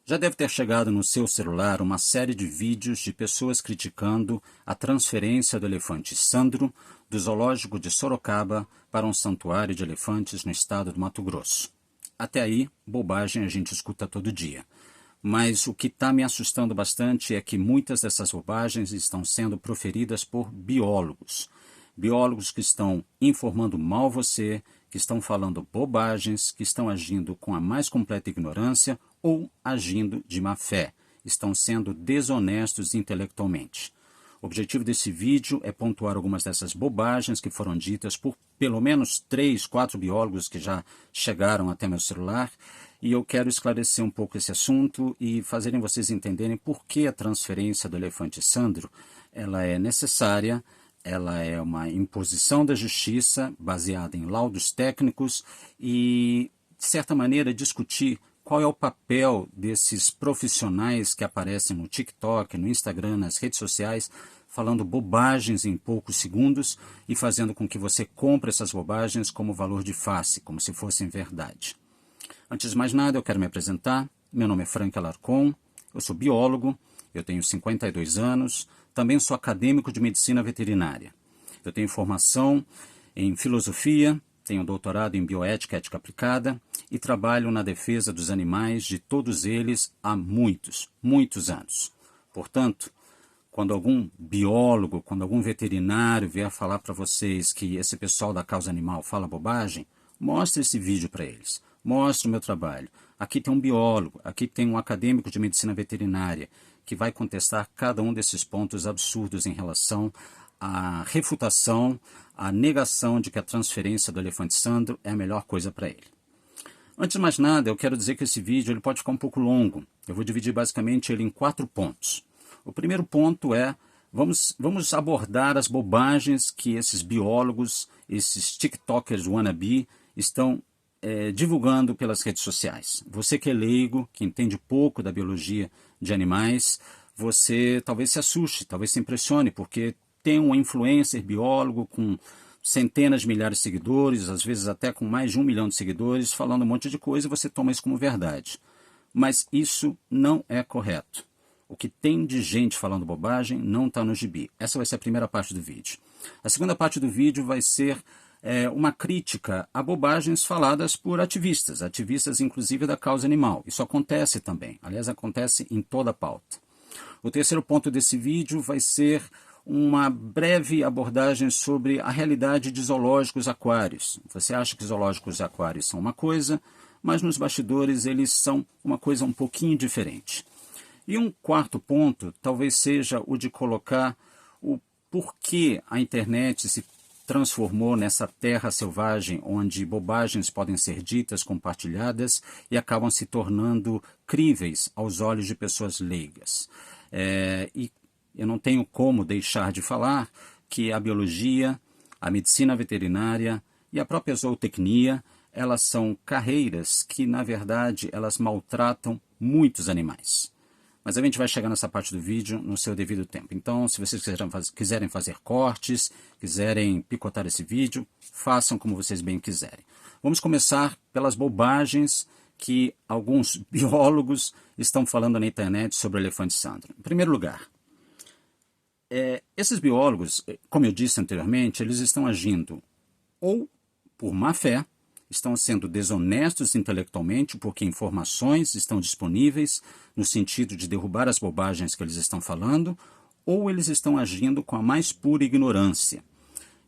Já deve ter chegado no seu celular uma série de vídeos de pessoas criticando a transferência do elefante Sandro do zoológico de Sorocaba para um santuário de elefantes no estado do Mato Grosso. Até aí, bobagem a gente escuta todo dia. Mas o que está me assustando bastante é que muitas dessas bobagens estão sendo proferidas por biólogos. Biólogos que estão informando mal você, que estão falando bobagens, que estão agindo com a mais completa ignorância ou agindo de má fé, estão sendo desonestos intelectualmente. O objetivo desse vídeo é pontuar algumas dessas bobagens que foram ditas por pelo menos 3, 4 biólogos que já chegaram até meu celular, e eu quero esclarecer um pouco esse assunto e fazerem vocês entenderem por que a transferência do elefante Sandro ela é necessária. Ela é uma imposição da justiça baseada em laudos técnicos e, de certa maneira, discutir qual é o papel desses profissionais que aparecem no TikTok, no Instagram, nas redes sociais, falando bobagens em poucos segundos e fazendo com que você compre essas bobagens como valor de face, como se fossem verdade. Antes de mais nada, eu quero me apresentar. Meu nome é Frank Alarcon, eu sou biólogo, eu tenho 52 anos, também sou acadêmico de medicina veterinária. Eu tenho formação em filosofia, tenho doutorado em bioética e ética aplicada e trabalho na defesa dos animais, de todos eles, há muitos, muitos anos. Portanto, quando algum biólogo, quando algum veterinário vier falar para vocês que esse pessoal da causa animal fala bobagem, mostre esse vídeo para eles. Mostre o meu trabalho. Aqui tem um biólogo, aqui tem um acadêmico de medicina veterinária que vai contestar cada um desses pontos absurdos em relação à refutação, à negação de que a transferência do elefante Sandro é a melhor coisa para ele. Antes de mais nada, eu quero dizer que esse vídeo ele pode ficar um pouco longo. Eu vou dividir basicamente ele em 4 pontos. O primeiro ponto é, vamos abordar as bobagens que esses biólogos, esses tiktokers wannabe, estão divulgando pelas redes sociais. Você que é leigo, que entende pouco da biologia de animais, você talvez se assuste, talvez se impressione, porque tem um influencer biólogo com centenas de milhares de seguidores, às vezes até com mais de 1 milhão de seguidores, falando um monte de coisa e você toma isso como verdade. Mas isso não é correto. O que tem de gente falando bobagem não está no gibi. Essa vai ser a primeira parte do vídeo. A segunda parte do vídeo vai ser uma crítica a bobagens faladas por ativistas inclusive da causa animal. Isso acontece também, aliás, acontece em toda a pauta. O terceiro ponto desse vídeo vai ser uma breve abordagem sobre a realidade de zoológicos aquários. Você acha que zoológicos aquários são uma coisa, mas nos bastidores eles são uma coisa um pouquinho diferente. E um quarto ponto talvez seja o de colocar o porquê a internet se transformou nessa terra selvagem onde bobagens podem ser ditas, compartilhadas e acabam se tornando críveis aos olhos de pessoas leigas. E eu não tenho como deixar de falar que a biologia, a medicina veterinária e a própria zootecnia, elas são carreiras que, na verdade, elas maltratam muitos animais. Mas a gente vai chegar nessa parte do vídeo no seu devido tempo. Então, se vocês quiserem fazer cortes, quiserem picotar esse vídeo, façam como vocês bem quiserem. Vamos começar pelas bobagens que alguns biólogos estão falando na internet sobre o elefante Sandro. Em primeiro lugar, esses biólogos, como eu disse anteriormente, eles estão agindo ou por má fé, estão sendo desonestos intelectualmente porque informações estão disponíveis no sentido de derrubar as bobagens que eles estão falando, ou eles estão agindo com a mais pura ignorância.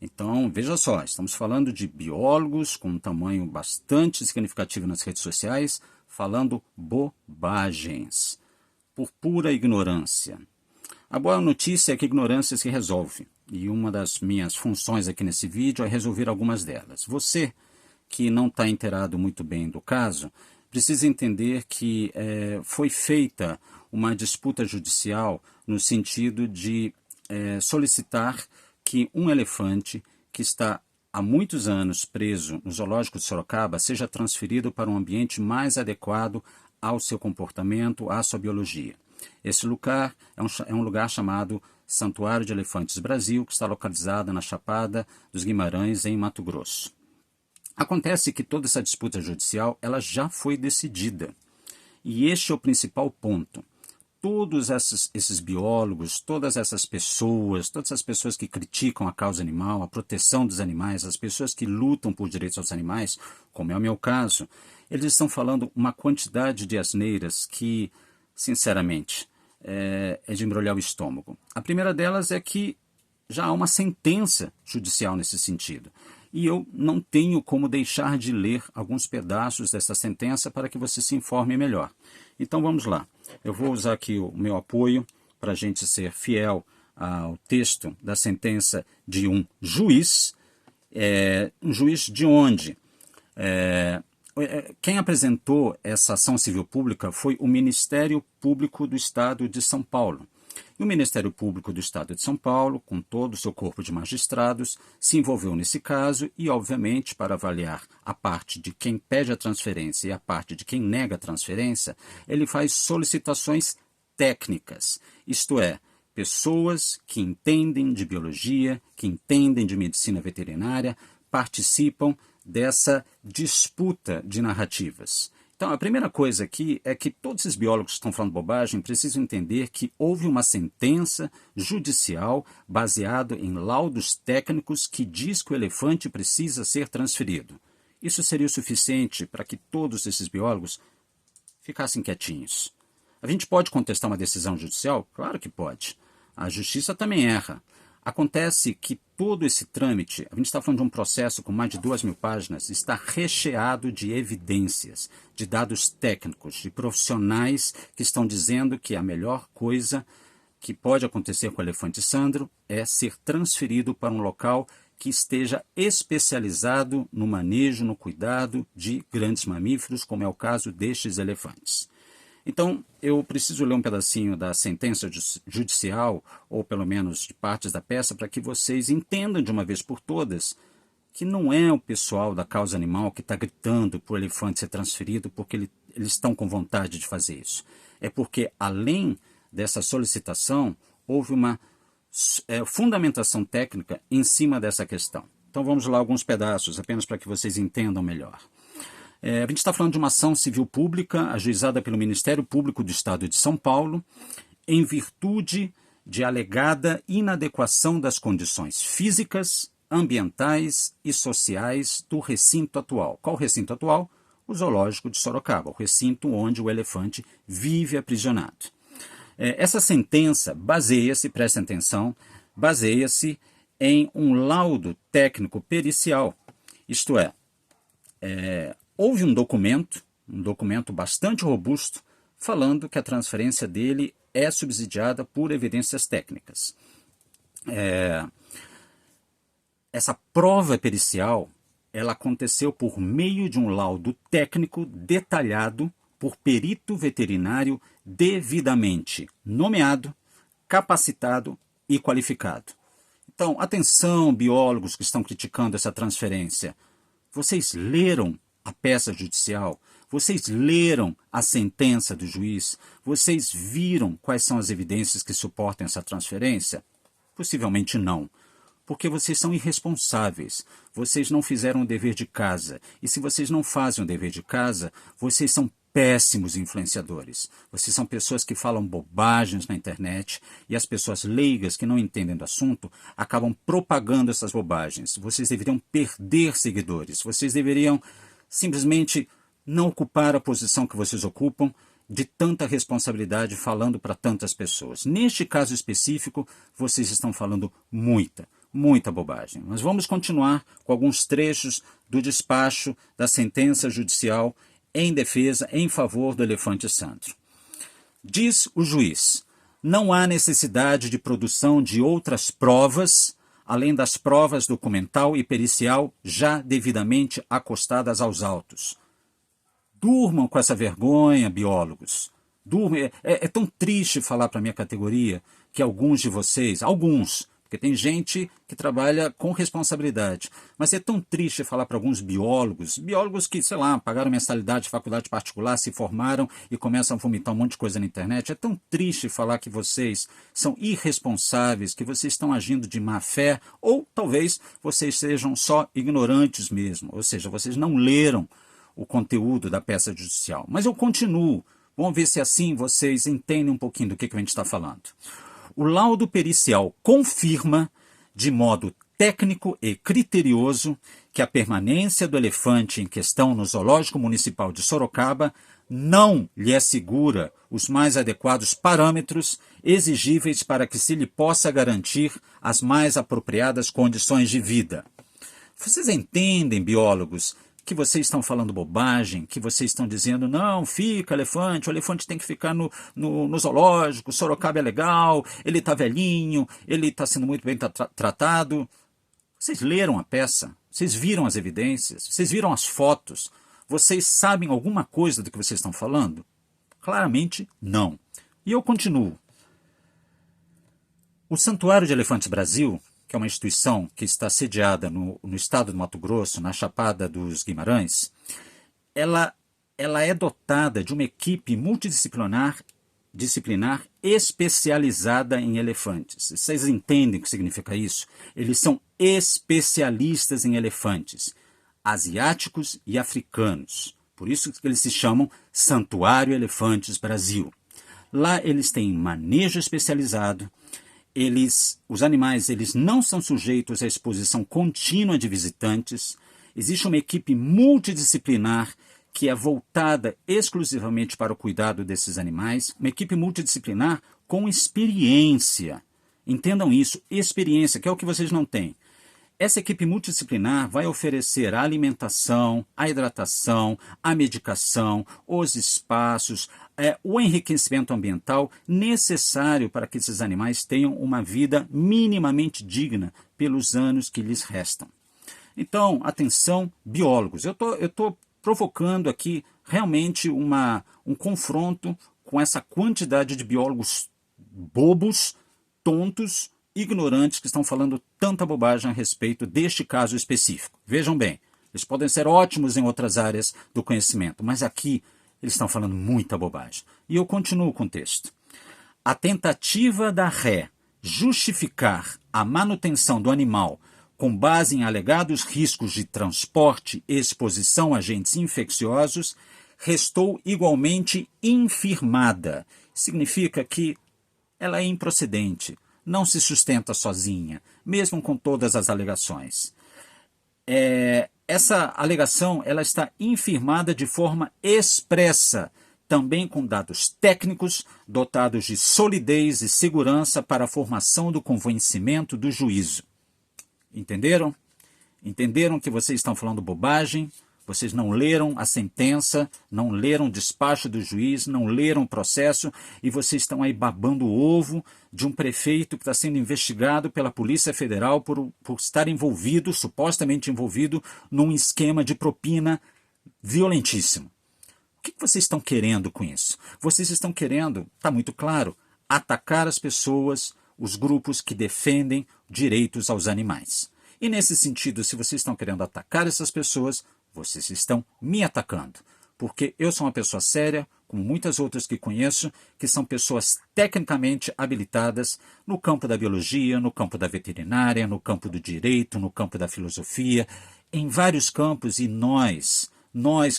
Então, veja só, estamos falando de biólogos com um tamanho bastante significativo nas redes sociais, falando bobagens, por pura ignorância. A boa notícia é que a ignorância se resolve, e uma das minhas funções aqui nesse vídeo é resolver algumas delas. Você que não está inteirado muito bem do caso, precisa entender que foi feita uma disputa judicial no sentido de solicitar que um elefante que está há muitos anos preso no zoológico de Sorocaba seja transferido para um ambiente mais adequado ao seu comportamento, à sua biologia. Esse lugar é um lugar chamado Santuário de Elefantes Brasil, que está localizado na Chapada dos Guimarães, em Mato Grosso. Acontece que toda essa disputa judicial ela já foi decidida. E este é o principal ponto. Todos esses biólogos, todas essas pessoas que criticam a causa animal, a proteção dos animais, as pessoas que lutam por direitos aos animais, como é o meu caso, eles estão falando uma quantidade de asneiras que, sinceramente, é de embrulhar o estômago. A primeira delas é que já há uma sentença judicial nesse sentido. E eu não tenho como deixar de ler alguns pedaços dessa sentença para que você se informe melhor. Então vamos lá. Eu vou usar aqui o meu apoio para a gente ser fiel ao texto da sentença de um juiz. Um juiz de onde? Quem apresentou essa ação civil pública foi o Ministério Público do Estado de São Paulo. E o Ministério Público do Estado de São Paulo, com todo o seu corpo de magistrados, se envolveu nesse caso e, obviamente, para avaliar a parte de quem pede a transferência e a parte de quem nega a transferência, ele faz solicitações técnicas, isto é, pessoas que entendem de biologia, que entendem de medicina veterinária, participam dessa disputa de narrativas. Então, a primeira coisa aqui é que todos esses biólogos que estão falando bobagem precisam entender que houve uma sentença judicial baseada em laudos técnicos que diz que o elefante precisa ser transferido. Isso seria o suficiente para que todos esses biólogos ficassem quietinhos. A gente pode contestar uma decisão judicial? Claro que pode. A justiça também erra. Acontece que todo esse trâmite, a gente está falando de um processo com mais de 2.000 páginas, está recheado de evidências, de dados técnicos, de profissionais que estão dizendo que a melhor coisa que pode acontecer com o elefante Sandro é ser transferido para um local que esteja especializado no manejo, no cuidado de grandes mamíferos, como é o caso destes elefantes. Então, eu preciso ler um pedacinho da sentença judicial, ou pelo menos de partes da peça, para que vocês entendam de uma vez por todas que não é o pessoal da causa animal que está gritando para o elefante ser transferido porque eles estão com vontade de fazer isso. É porque, além dessa solicitação, houve uma fundamentação técnica em cima dessa questão. Então, vamos lá alguns pedaços, apenas para que vocês entendam melhor. A gente está falando de uma ação civil pública ajuizada pelo Ministério Público do Estado de São Paulo em virtude de alegada inadequação das condições físicas, ambientais e sociais do recinto atual. Qual o recinto atual? O Zoológico de Sorocaba, o recinto onde o elefante vive aprisionado. Essa sentença baseia-se, prestem atenção, baseia-se em um laudo técnico pericial, isto é, houve um documento bastante robusto, falando que a transferência dele é subsidiada por evidências técnicas. Essa prova pericial, ela aconteceu por meio de um laudo técnico detalhado por perito veterinário devidamente nomeado, capacitado e qualificado. Então, atenção, biólogos que estão criticando essa transferência. Vocês leram a peça judicial? Vocês leram a sentença do juiz? Vocês viram quais são as evidências que suportam essa transferência? Possivelmente não, porque vocês são irresponsáveis. Vocês não fizeram o dever de casa. E se vocês não fazem o dever de casa, vocês são péssimos influenciadores. Vocês são pessoas que falam bobagens na internet e as pessoas leigas que não entendem do assunto acabam propagando essas bobagens. Vocês deveriam perder seguidores. Vocês deveriam simplesmente não ocupar a posição que vocês ocupam de tanta responsabilidade falando para tantas pessoas. Neste caso específico, vocês estão falando muita bobagem. Mas vamos continuar com alguns trechos do despacho da sentença judicial em defesa, em favor do elefante Sandro. Diz o juiz: não há necessidade de produção de outras provas, além das provas documental e pericial já devidamente acostadas aos autos. Durmam com essa vergonha, biólogos. Durmam. É tão triste falar para a minha categoria que alguns de vocês, porque tem gente que trabalha com responsabilidade, mas é tão triste falar para alguns biólogos que, sei lá, pagaram mensalidade de faculdade particular, se formaram e começam a vomitar um monte de coisa na internet. É tão triste falar que vocês são irresponsáveis, que vocês estão agindo de má fé, ou talvez vocês sejam só ignorantes mesmo, ou seja, vocês não leram o conteúdo da peça judicial. Mas eu continuo, Vamos ver se assim vocês entendem um pouquinho do que a gente está falando. O laudo pericial confirma, de modo técnico e criterioso, que a permanência do elefante em questão no Zoológico Municipal de Sorocaba não lhe assegura os mais adequados parâmetros exigíveis para que se lhe possa garantir as mais apropriadas condições de vida. Vocês entendem, biólogos, que vocês estão falando bobagem, que vocês estão dizendo, não, fica elefante, o elefante tem que ficar no zoológico, Sorocaba é legal, ele está velhinho, ele está sendo muito bem tratado. Vocês leram a peça, vocês viram as evidências, vocês viram as fotos, vocês sabem alguma coisa do que vocês estão falando? Claramente não. E eu continuo. O Santuário de Elefantes Brasil, que é uma instituição que está sediada no estado do Mato Grosso, na Chapada dos Guimarães, ela é dotada de uma equipe multidisciplinar especializada em elefantes. Vocês entendem o que significa isso? Eles são especialistas em elefantes, asiáticos e africanos. Por isso que eles se chamam Santuário Elefantes Brasil. Lá eles têm manejo especializado. Os animais não são sujeitos à exposição contínua de visitantes. Existe uma equipe multidisciplinar que é voltada exclusivamente para o cuidado desses animais, uma equipe multidisciplinar com experiência. Entendam isso, experiência, que é o que vocês não têm. Essa equipe multidisciplinar vai oferecer a alimentação, a hidratação, a medicação, os espaços, o enriquecimento ambiental necessário para que esses animais tenham uma vida minimamente digna pelos anos que lhes restam. Então, atenção, biólogos, eu estou provocando aqui realmente um confronto com essa quantidade de biólogos bobos, tontos, ignorantes que estão falando tanta bobagem a respeito deste caso específico. Vejam bem, eles podem ser ótimos em outras áreas do conhecimento, mas aqui eles estão falando muita bobagem. E eu continuo com o texto. A tentativa da ré justificar a manutenção do animal com base em alegados riscos de transporte e exposição a agentes infecciosos restou igualmente infirmada. Significa que ela é improcedente. Não se sustenta sozinha, mesmo com todas as alegações. Essa alegação ela está infirmada de forma expressa, também com dados técnicos dotados de solidez e segurança para a formação do convencimento do juízo. Entenderam? Entenderam que vocês estão falando bobagem? Vocês não leram a sentença, não leram o despacho do juiz, não leram o processo e vocês estão aí babando o ovo de um prefeito que está sendo investigado pela Polícia Federal por estar envolvido, supostamente envolvido, num esquema de propina violentíssimo. O que vocês estão querendo com isso? Vocês estão querendo, está muito claro, atacar as pessoas, os grupos que defendem direitos aos animais. E nesse sentido, se vocês estão querendo atacar essas pessoas, vocês estão me atacando, porque eu sou uma pessoa séria, como muitas outras que conheço, que são pessoas tecnicamente habilitadas no campo da biologia, no campo da veterinária, no campo do direito, no campo da filosofia, em vários campos, e nós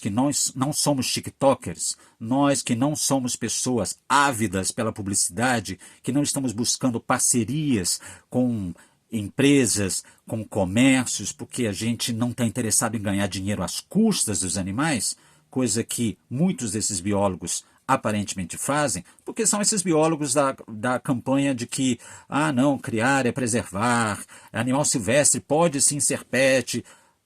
que não somos tiktokers, nós que não somos pessoas ávidas pela publicidade, que não estamos buscando parcerias com empresas, com comércios, porque a gente não está interessado em ganhar dinheiro às custas dos animais, coisa que muitos desses biólogos aparentemente fazem, porque são esses biólogos da campanha de que, não, criar é preservar, animal silvestre pode sim ser pet.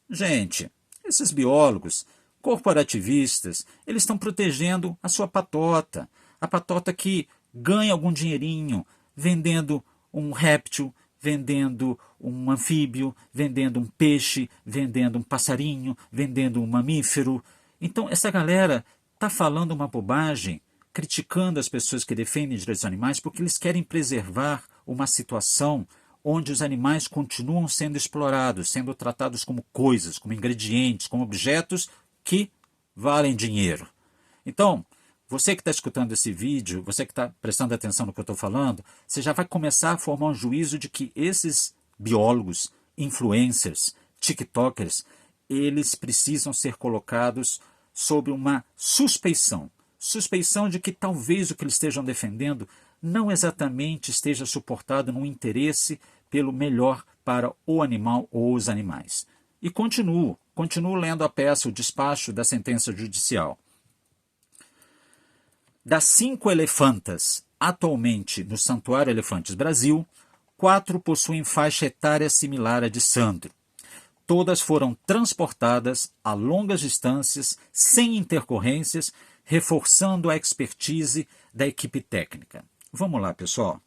Gente, esses biólogos corporativistas, eles estão protegendo a sua patota, a patota que ganha algum dinheirinho vendendo um réptil, vendendo um anfíbio, vendendo um peixe, vendendo um passarinho, vendendo um mamífero. Então, essa galera está falando uma bobagem, criticando as pessoas que defendem direitos animais, porque eles querem preservar uma situação onde os animais continuam sendo explorados, sendo tratados como coisas, como ingredientes, como objetos que valem dinheiro. Então, você que está escutando esse vídeo, você que está prestando atenção no que eu estou falando, você já vai começar a formar um juízo de que esses biólogos, influencers, tiktokers, eles precisam ser colocados sob uma suspeição, suspeição de que talvez o que eles estejam defendendo não exatamente esteja suportado num interesse pelo melhor para o animal ou os animais. E continuo lendo a peça, o despacho da sentença judicial. Das 5 elefantas atualmente no Santuário Elefantes Brasil, 4 possuem faixa etária similar à de Sandro. Todas foram transportadas a longas distâncias, sem intercorrências, reforçando a expertise da equipe técnica. Vamos lá, pessoal.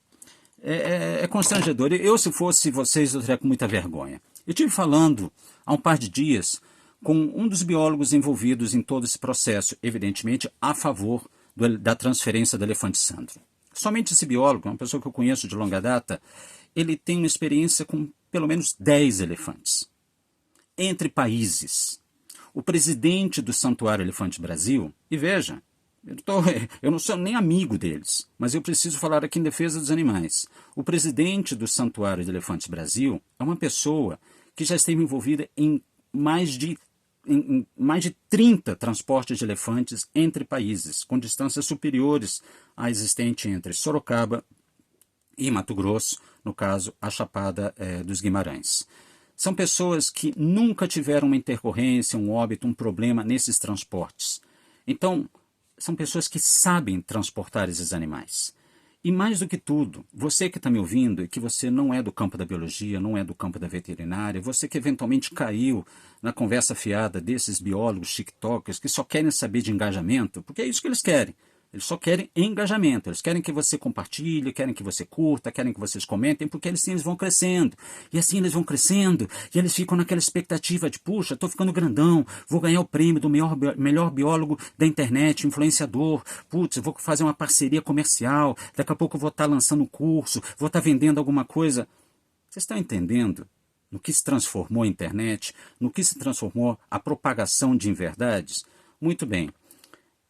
É constrangedor. Eu, se fosse vocês, eu teria com muita vergonha. Eu estive falando há um par de dias com um dos biólogos envolvidos em todo esse processo, evidentemente a favor da transferência do elefante Sandro. Somente esse biólogo, uma pessoa que eu conheço de longa data, ele tem uma experiência com pelo menos 10 elefantes. Entre países. O presidente do Santuário Elefante Brasil, e veja, eu não sou nem amigo deles, mas eu preciso falar aqui em defesa dos animais. O presidente do Santuário de Elefantes Brasil é uma pessoa que já esteve envolvida em mais de 30 transportes de elefantes entre países, com distâncias superiores à existente entre Sorocaba e Mato Grosso, no caso, a Chapada dos Guimarães. São pessoas que nunca tiveram uma intercorrência, um óbito, um problema nesses transportes. Então, são pessoas que sabem transportar esses animais. E mais do que tudo, você que está me ouvindo e que você não é do campo da biologia, não é do campo da veterinária, você que eventualmente caiu na conversa fiada desses biólogos tiktokers que só querem saber de engajamento, porque é isso que eles querem. Eles só querem engajamento, eles querem que você compartilhe, querem que você curta, querem que vocês comentem, porque assim eles vão crescendo. E assim eles vão crescendo, e eles ficam naquela expectativa de, puxa, estou ficando grandão, vou ganhar o prêmio do melhor biólogo da internet, influenciador, putz, vou fazer uma parceria comercial, daqui a pouco eu vou estar lançando um curso, vou estar vendendo alguma coisa. Vocês estão entendendo no que se transformou a internet, no que se transformou a propagação de inverdades? Muito bem,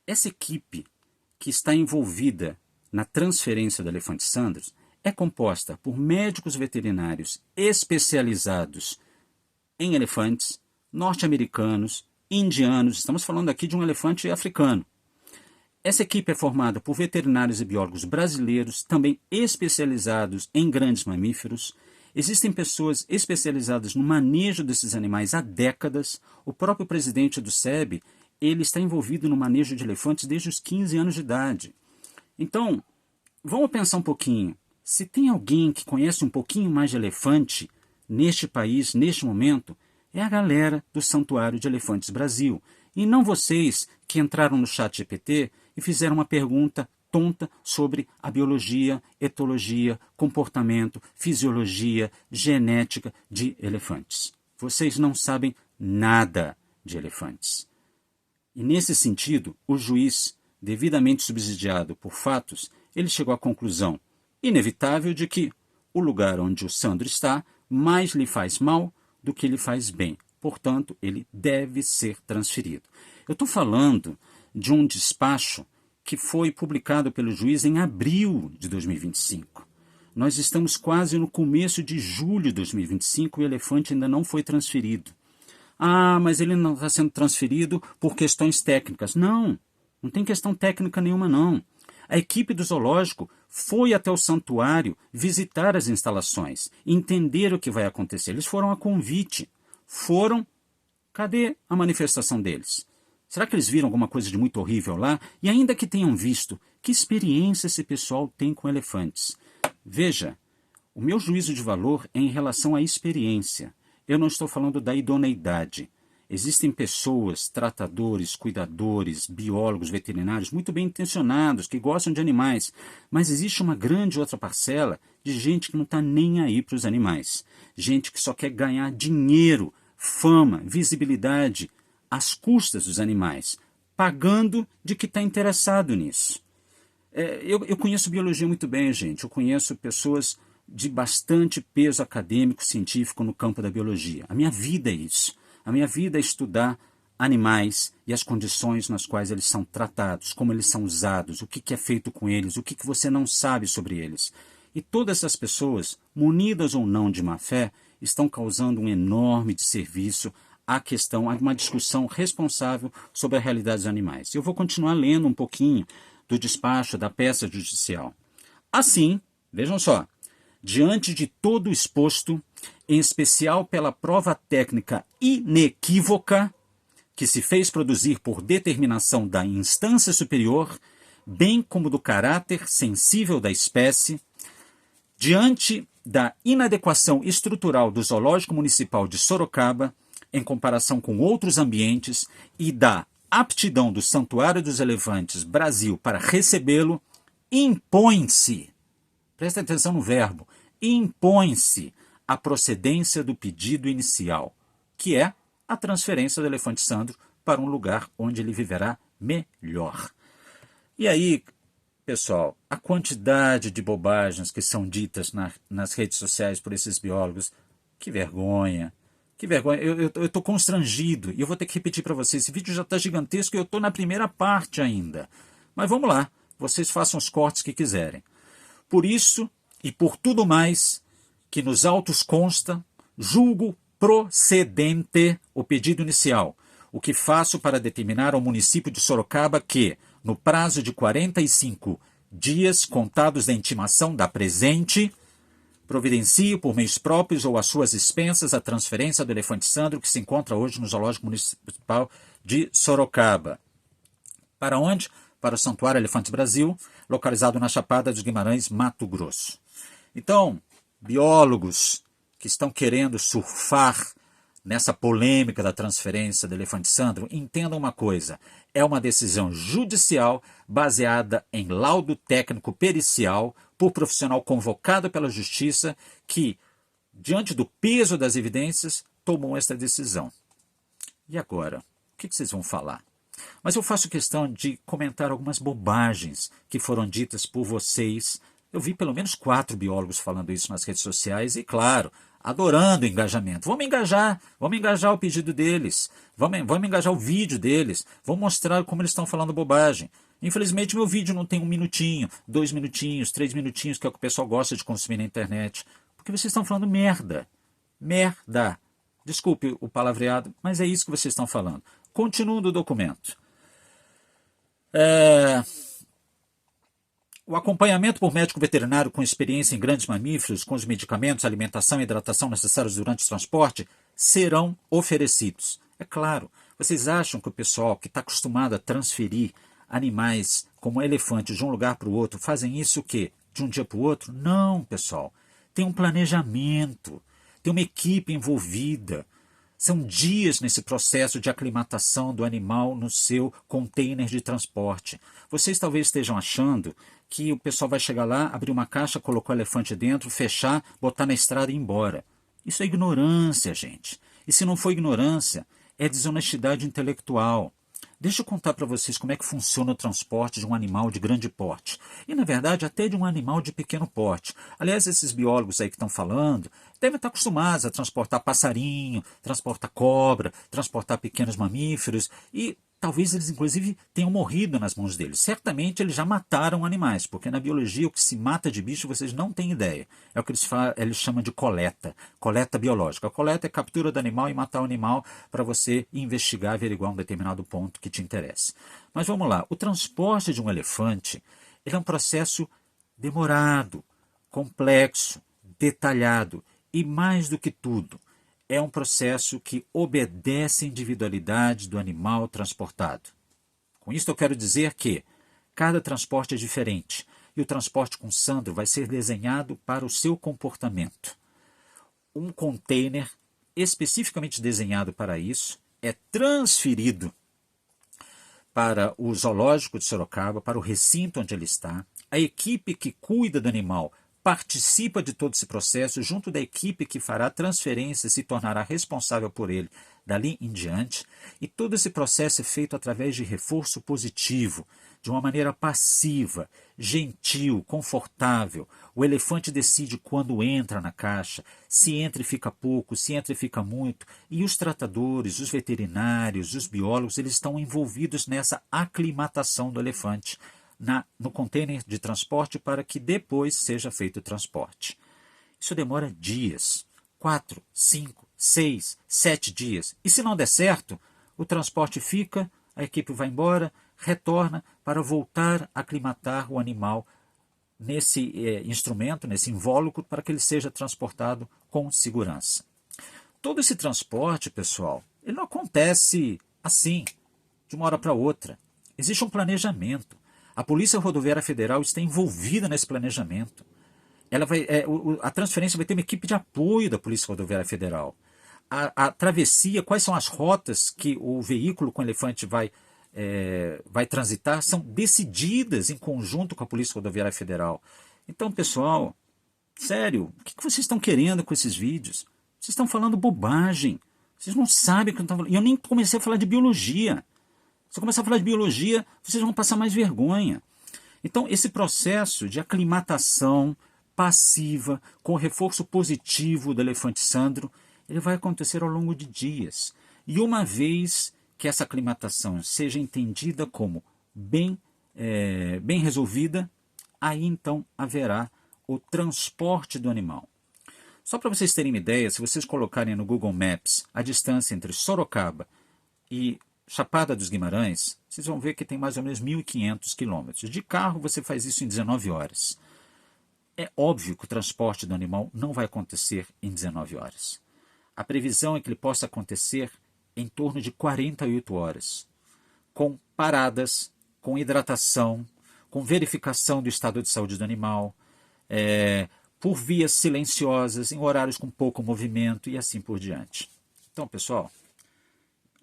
essa equipe que está envolvida na transferência do elefante Sandro é composta por médicos veterinários especializados em elefantes, norte-americanos, indianos, estamos falando aqui de um elefante africano. Essa equipe é formada por veterinários e biólogos brasileiros, também especializados em grandes mamíferos. Existem pessoas especializadas no manejo desses animais há décadas. O próprio presidente do SEB, ele está envolvido no manejo de elefantes desde os 15 anos de idade. Então, vamos pensar um pouquinho. Se tem alguém que conhece um pouquinho mais de elefante neste país, neste momento, é a galera do Santuário de Elefantes Brasil. E não vocês que entraram no chat GPT e fizeram uma pergunta tonta sobre a biologia, etologia, comportamento, fisiologia, genética de elefantes. Vocês não sabem nada de elefantes. E nesse sentido, o juiz, devidamente subsidiado por fatos, ele chegou à conclusão inevitável de que o lugar onde o Sandro está mais lhe faz mal do que lhe faz bem. Portanto, ele deve ser transferido. Eu estou falando de um despacho que foi publicado pelo juiz em abril de 2025. Nós estamos quase no começo de julho de 2025 e o elefante ainda não foi transferido. Ah, mas ele não está sendo transferido por questões técnicas. Não tem questão técnica nenhuma, não. A equipe do zoológico foi até o santuário visitar as instalações, entender o que vai acontecer. Eles foram a convite. Foram. Cadê a manifestação deles? Será que eles viram alguma coisa de muito horrível lá? E ainda que tenham visto, que experiência esse pessoal tem com elefantes? Veja, o meu juízo de valor é em relação à experiência. Eu não estou falando da idoneidade. Existem pessoas, tratadores, cuidadores, biólogos, veterinários muito bem intencionados, que gostam de animais, mas existe uma grande outra parcela de gente que não está nem aí para os animais. Gente que só quer ganhar dinheiro, fama, visibilidade, às custas dos animais, pagando de que está interessado nisso. Eu conheço biologia muito bem, gente. Eu conheço pessoas de bastante peso acadêmico, científico no campo da biologia. A minha vida é isso. A minha vida é estudar animais e as condições nas quais eles são tratados, como eles são usados, o que é feito com eles, o que você não sabe sobre eles. E todas essas pessoas, munidas ou não de má fé, estão causando um enorme desserviço a questão, uma discussão responsável sobre a realidade dos animais. Eu vou continuar lendo um pouquinho do despacho da peça judicial. Assim, vejam só, diante de todo o exposto, em especial pela prova técnica inequívoca que se fez produzir por determinação da instância superior, bem como do caráter sensível da espécie, diante da inadequação estrutural do Zoológico Municipal de Sorocaba, em comparação com outros ambientes, e da aptidão do Santuário dos Elefantes Brasil para recebê-lo, impõe-se, presta atenção no verbo, impõe-se a procedência do pedido inicial, que é a transferência do elefante Sandro para um lugar onde ele viverá melhor. E aí, pessoal, a quantidade de bobagens que são ditas nas redes sociais por esses biólogos, que vergonha, que vergonha. Eu estou constrangido e eu vou ter que repetir para vocês. Esse vídeo já está gigantesco e eu estou na primeira parte ainda. Mas vamos lá, vocês façam os cortes que quiserem. Por isso e por tudo mais que nos autos consta, julgo procedente o pedido inicial, o que faço para determinar ao município de Sorocaba que, no prazo de 45 dias contados da intimação da presente, providencie por meios próprios ou às suas expensas a transferência do elefante Sandro que se encontra hoje no Zoológico Municipal de Sorocaba. Para onde? Para o Santuário Elefantes Brasil, localizado na Chapada dos Guimarães, Mato Grosso. Então, biólogos que estão querendo surfar nessa polêmica da transferência do elefante Sandro, entendam uma coisa, é uma decisão judicial baseada em laudo técnico pericial por profissional convocado pela Justiça que, diante do peso das evidências, tomou esta decisão. E agora? O que vocês vão falar? Mas eu faço questão de comentar algumas bobagens que foram ditas por vocês. Eu vi pelo menos 4 biólogos falando isso nas redes sociais e, claro, adorando o engajamento. Vamos engajar o pedido deles, vamos engajar o vídeo deles, vamos mostrar como eles estão falando bobagem. Infelizmente, meu vídeo não tem 1 minutinho, 2 minutinhos, 3 minutinhos, que é o que o pessoal gosta de consumir na internet. Porque vocês estão falando merda. Merda. Desculpe o palavreado, mas é isso que vocês estão falando. Continuo do documento. O acompanhamento por médico veterinário com experiência em grandes mamíferos, com os medicamentos, alimentação e hidratação necessários durante o transporte, serão oferecidos. É claro, vocês acham que o pessoal que está acostumado a transferir animais como elefantes de um lugar para o outro, fazem isso o quê? De um dia para o outro? Não, pessoal. Tem um planejamento, tem uma equipe envolvida. São dias nesse processo de aclimatação do animal no seu container de transporte. Vocês talvez estejam achando que o pessoal vai chegar lá, abrir uma caixa, colocar o elefante dentro, fechar, botar na estrada e ir embora. Isso é ignorância, gente. E se não for ignorância, é desonestidade intelectual. Deixa eu contar para vocês como é que funciona o transporte de um animal de grande porte. E, na verdade, até de um animal de pequeno porte. Aliás, esses biólogos aí que estão falando devem estar acostumados a transportar passarinho, transportar cobra, transportar pequenos mamíferos e talvez eles, inclusive, tenham morrido nas mãos deles. Certamente eles já mataram animais, porque na biologia o que se mata de bicho vocês não têm ideia. É o que eles chamam de coleta biológica. A coleta é a captura do animal e matar o animal para você investigar, averiguar um determinado ponto que te interessa. Mas vamos lá, o transporte de um elefante ele é um processo demorado, complexo, detalhado e, mais do que tudo, é um processo que obedece à individualidade do animal transportado. Com isso eu quero dizer que cada transporte é diferente e o transporte com Sandro vai ser desenhado para o seu comportamento. Um container especificamente desenhado para isso é transferido para o zoológico de Sorocaba, para o recinto onde ele está. A equipe que cuida do animal participa de todo esse processo, junto da equipe que fará a transferência se tornará responsável por ele dali em diante, e todo esse processo é feito através de reforço positivo, de uma maneira passiva, gentil, confortável. O elefante decide quando entra na caixa, se entra e fica pouco, se entra e fica muito, e os tratadores, os veterinários, os biólogos, eles estão envolvidos nessa aclimatação do elefante no container de transporte para que depois seja feito o transporte. Isso demora dias, 4, 5, 6, 7 dias. E se não der certo, o transporte fica, a equipe vai embora, retorna para voltar a aclimatar o animal nesse instrumento, nesse invólucro, para que ele seja transportado com segurança. Todo esse transporte, pessoal, ele não acontece assim, de uma hora para outra. Existe um planejamento. A Polícia Rodoviária Federal está envolvida nesse planejamento. A transferência vai ter uma equipe de apoio da Polícia Rodoviária Federal. A travessia, quais são as rotas que o veículo com elefante vai transitar, são decididas em conjunto com a Polícia Rodoviária Federal. Então, pessoal, sério, o que vocês estão querendo com esses vídeos? Vocês estão falando bobagem. Vocês não sabem o que eu estou falando. E eu nem comecei a falar de biologia. Se eu começar a falar de biologia, vocês vão passar mais vergonha. Então, esse processo de aclimatação passiva com reforço positivo do elefante Sandro, ele vai acontecer ao longo de dias. E uma vez que essa aclimatação seja entendida como bem resolvida, aí então haverá o transporte do animal. Só para vocês terem uma ideia, se vocês colocarem no Google Maps a distância entre Sorocaba e Chapada dos Guimarães, vocês vão ver que tem mais ou menos 1.500 quilômetros. De carro você faz isso em 19 horas. É óbvio que o transporte do animal não vai acontecer em 19 horas. A previsão é que ele possa acontecer em torno de 48 horas, com paradas, com hidratação, com verificação do estado de saúde do animal, por vias silenciosas, em horários com pouco movimento e assim por diante. Então, pessoal,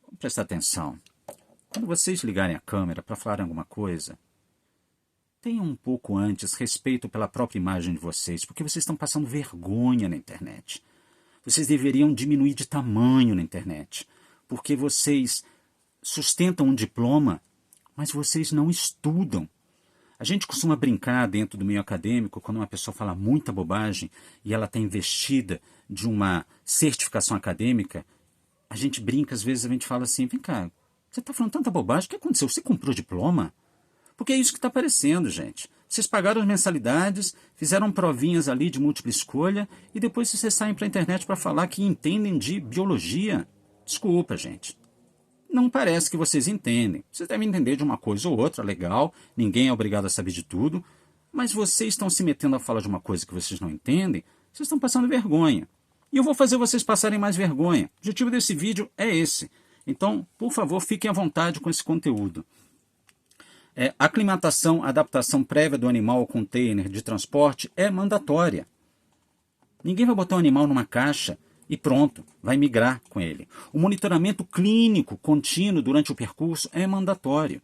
vamos prestar atenção. Quando vocês ligarem a câmera para falar alguma coisa, tenham um pouco antes respeito pela própria imagem de vocês, porque vocês estão passando vergonha na internet. Vocês deveriam diminuir de tamanho na internet, porque vocês sustentam um diploma, mas vocês não estudam. A gente costuma brincar dentro do meio acadêmico, quando uma pessoa fala muita bobagem e ela está investida de uma certificação acadêmica, a gente brinca, às vezes a gente fala assim, vem cá, você está falando tanta bobagem, o que aconteceu? Você comprou diploma? Porque é isso que está aparecendo, gente. Vocês pagaram as mensalidades, fizeram provinhas ali de múltipla escolha e depois vocês saem para a internet para falar que entendem de biologia. Desculpa, gente. Não parece que vocês entendem. Vocês devem entender de uma coisa ou outra, legal, ninguém é obrigado a saber de tudo, mas vocês estão se metendo a falar de uma coisa que vocês não entendem, vocês estão passando vergonha. E eu vou fazer vocês passarem mais vergonha. O objetivo desse vídeo é esse. Então, por favor, fiquem à vontade com esse conteúdo. Aclimatação, adaptação prévia do animal ao container de transporte é mandatória. Ninguém vai botar o animal numa caixa e pronto, vai migrar com ele. O monitoramento clínico contínuo durante o percurso é mandatório.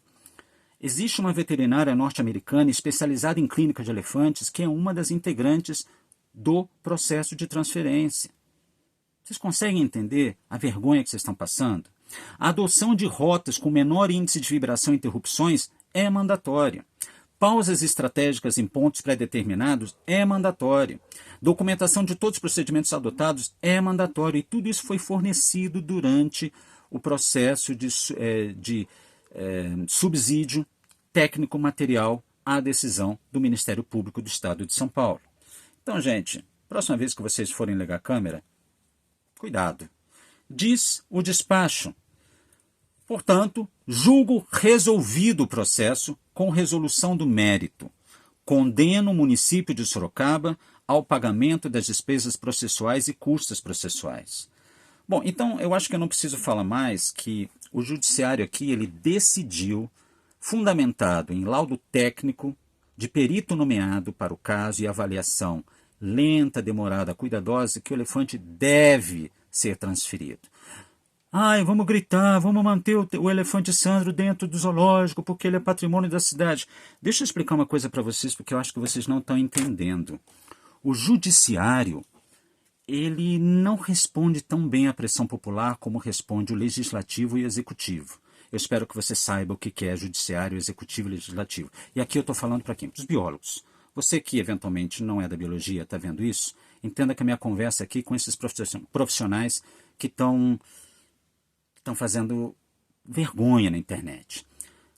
Existe uma veterinária norte-americana especializada em clínica de elefantes que é uma das integrantes do processo de transferência. Vocês conseguem entender a vergonha que vocês estão passando? A adoção de rotas com menor índice de vibração e interrupções é mandatória. Pausas estratégicas em pontos pré-determinados é mandatório. Documentação de todos os procedimentos adotados é mandatório. E tudo isso foi fornecido durante o processo de subsídio técnico-material à decisão do Ministério Público do Estado de São Paulo. Então, gente, próxima vez que vocês forem ligar a câmera, cuidado. Diz o despacho. Portanto, julgo resolvido o processo com resolução do mérito. Condeno o município de Sorocaba ao pagamento das despesas processuais e custas processuais. Bom, então eu acho que eu não preciso falar mais que o judiciário aqui ele decidiu, fundamentado em laudo técnico de perito nomeado para o caso e avaliação lenta, demorada, cuidadosa, que o elefante deve ser transferido. Ai, vamos gritar, vamos manter o elefante Sandro dentro do zoológico porque ele é patrimônio da cidade. Deixa eu explicar uma coisa para vocês, porque eu acho que vocês não estão entendendo. O judiciário, ele não responde tão bem à pressão popular como responde o legislativo e o executivo. Eu espero que você saiba o que é judiciário, executivo e legislativo. E aqui eu estou falando para quem? Para os biólogos. Você que eventualmente não é da biologia, está vendo isso? Entenda que a minha conversa aqui com esses profissionais que estão fazendo vergonha na internet.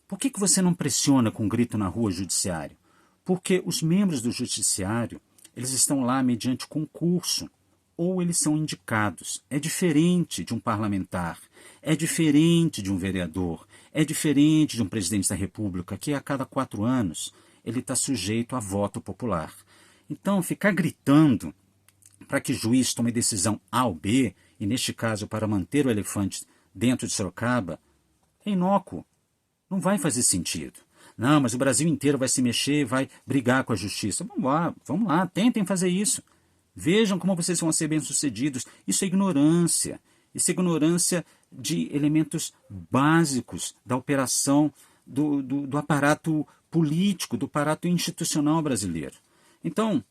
Por que você não pressiona com um grito na rua o judiciário? Porque os membros do judiciário, eles estão lá mediante concurso. ou eles são indicados. É diferente de um parlamentar, é diferente de um vereador, é diferente de um presidente da República, que a cada 4 anos ele está sujeito a voto popular. Então, ficar gritando para que o juiz tome decisão A ou B, e neste caso para manter o elefante dentro de Sorocaba, é inócuo. Não vai fazer sentido. Não, mas o Brasil inteiro vai se mexer, vai brigar com a justiça. Vamos lá, tentem fazer isso. Vejam como vocês vão ser bem-sucedidos. Isso é ignorância. Isso é ignorância de elementos básicos da operação do aparato político, do aparato institucional brasileiro. Então,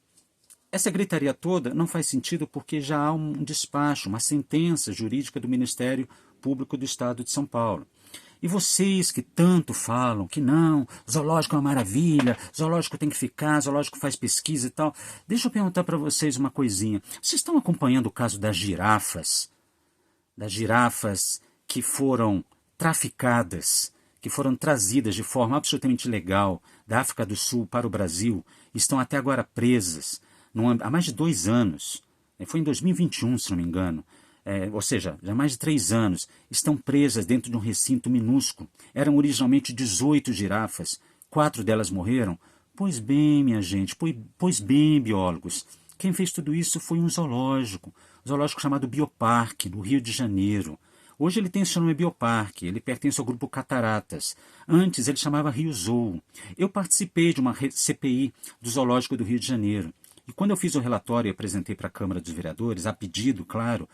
essa gritaria toda não faz sentido porque já há um despacho, uma sentença jurídica do Ministério Público do Estado de São Paulo. E vocês que tanto falam que não, zoológico é uma maravilha, zoológico tem que ficar, zoológico faz pesquisa e tal. Deixa eu perguntar para vocês uma coisinha. Vocês estão acompanhando o caso das girafas? Das girafas que foram traficadas, que foram trazidas de forma absolutamente ilegal da África do Sul para o Brasil, estão até agora presas há mais de 2 anos. Foi em 2021, se não me engano. Ou seja, já há mais de 3 anos, estão presas dentro de um recinto minúsculo. Eram originalmente 18 girafas, 4 delas morreram. Pois bem, minha gente, pois bem, biólogos, quem fez tudo isso foi um zoológico chamado Bioparque, no Rio de Janeiro. Hoje ele tem esse nome Bioparque, ele pertence ao grupo Cataratas. Antes ele chamava Rio Zoo. Eu participei de uma CPI do Zoológico do Rio de Janeiro. E quando eu fiz o relatório e apresentei para a Câmara dos Vereadores, a pedido, claro,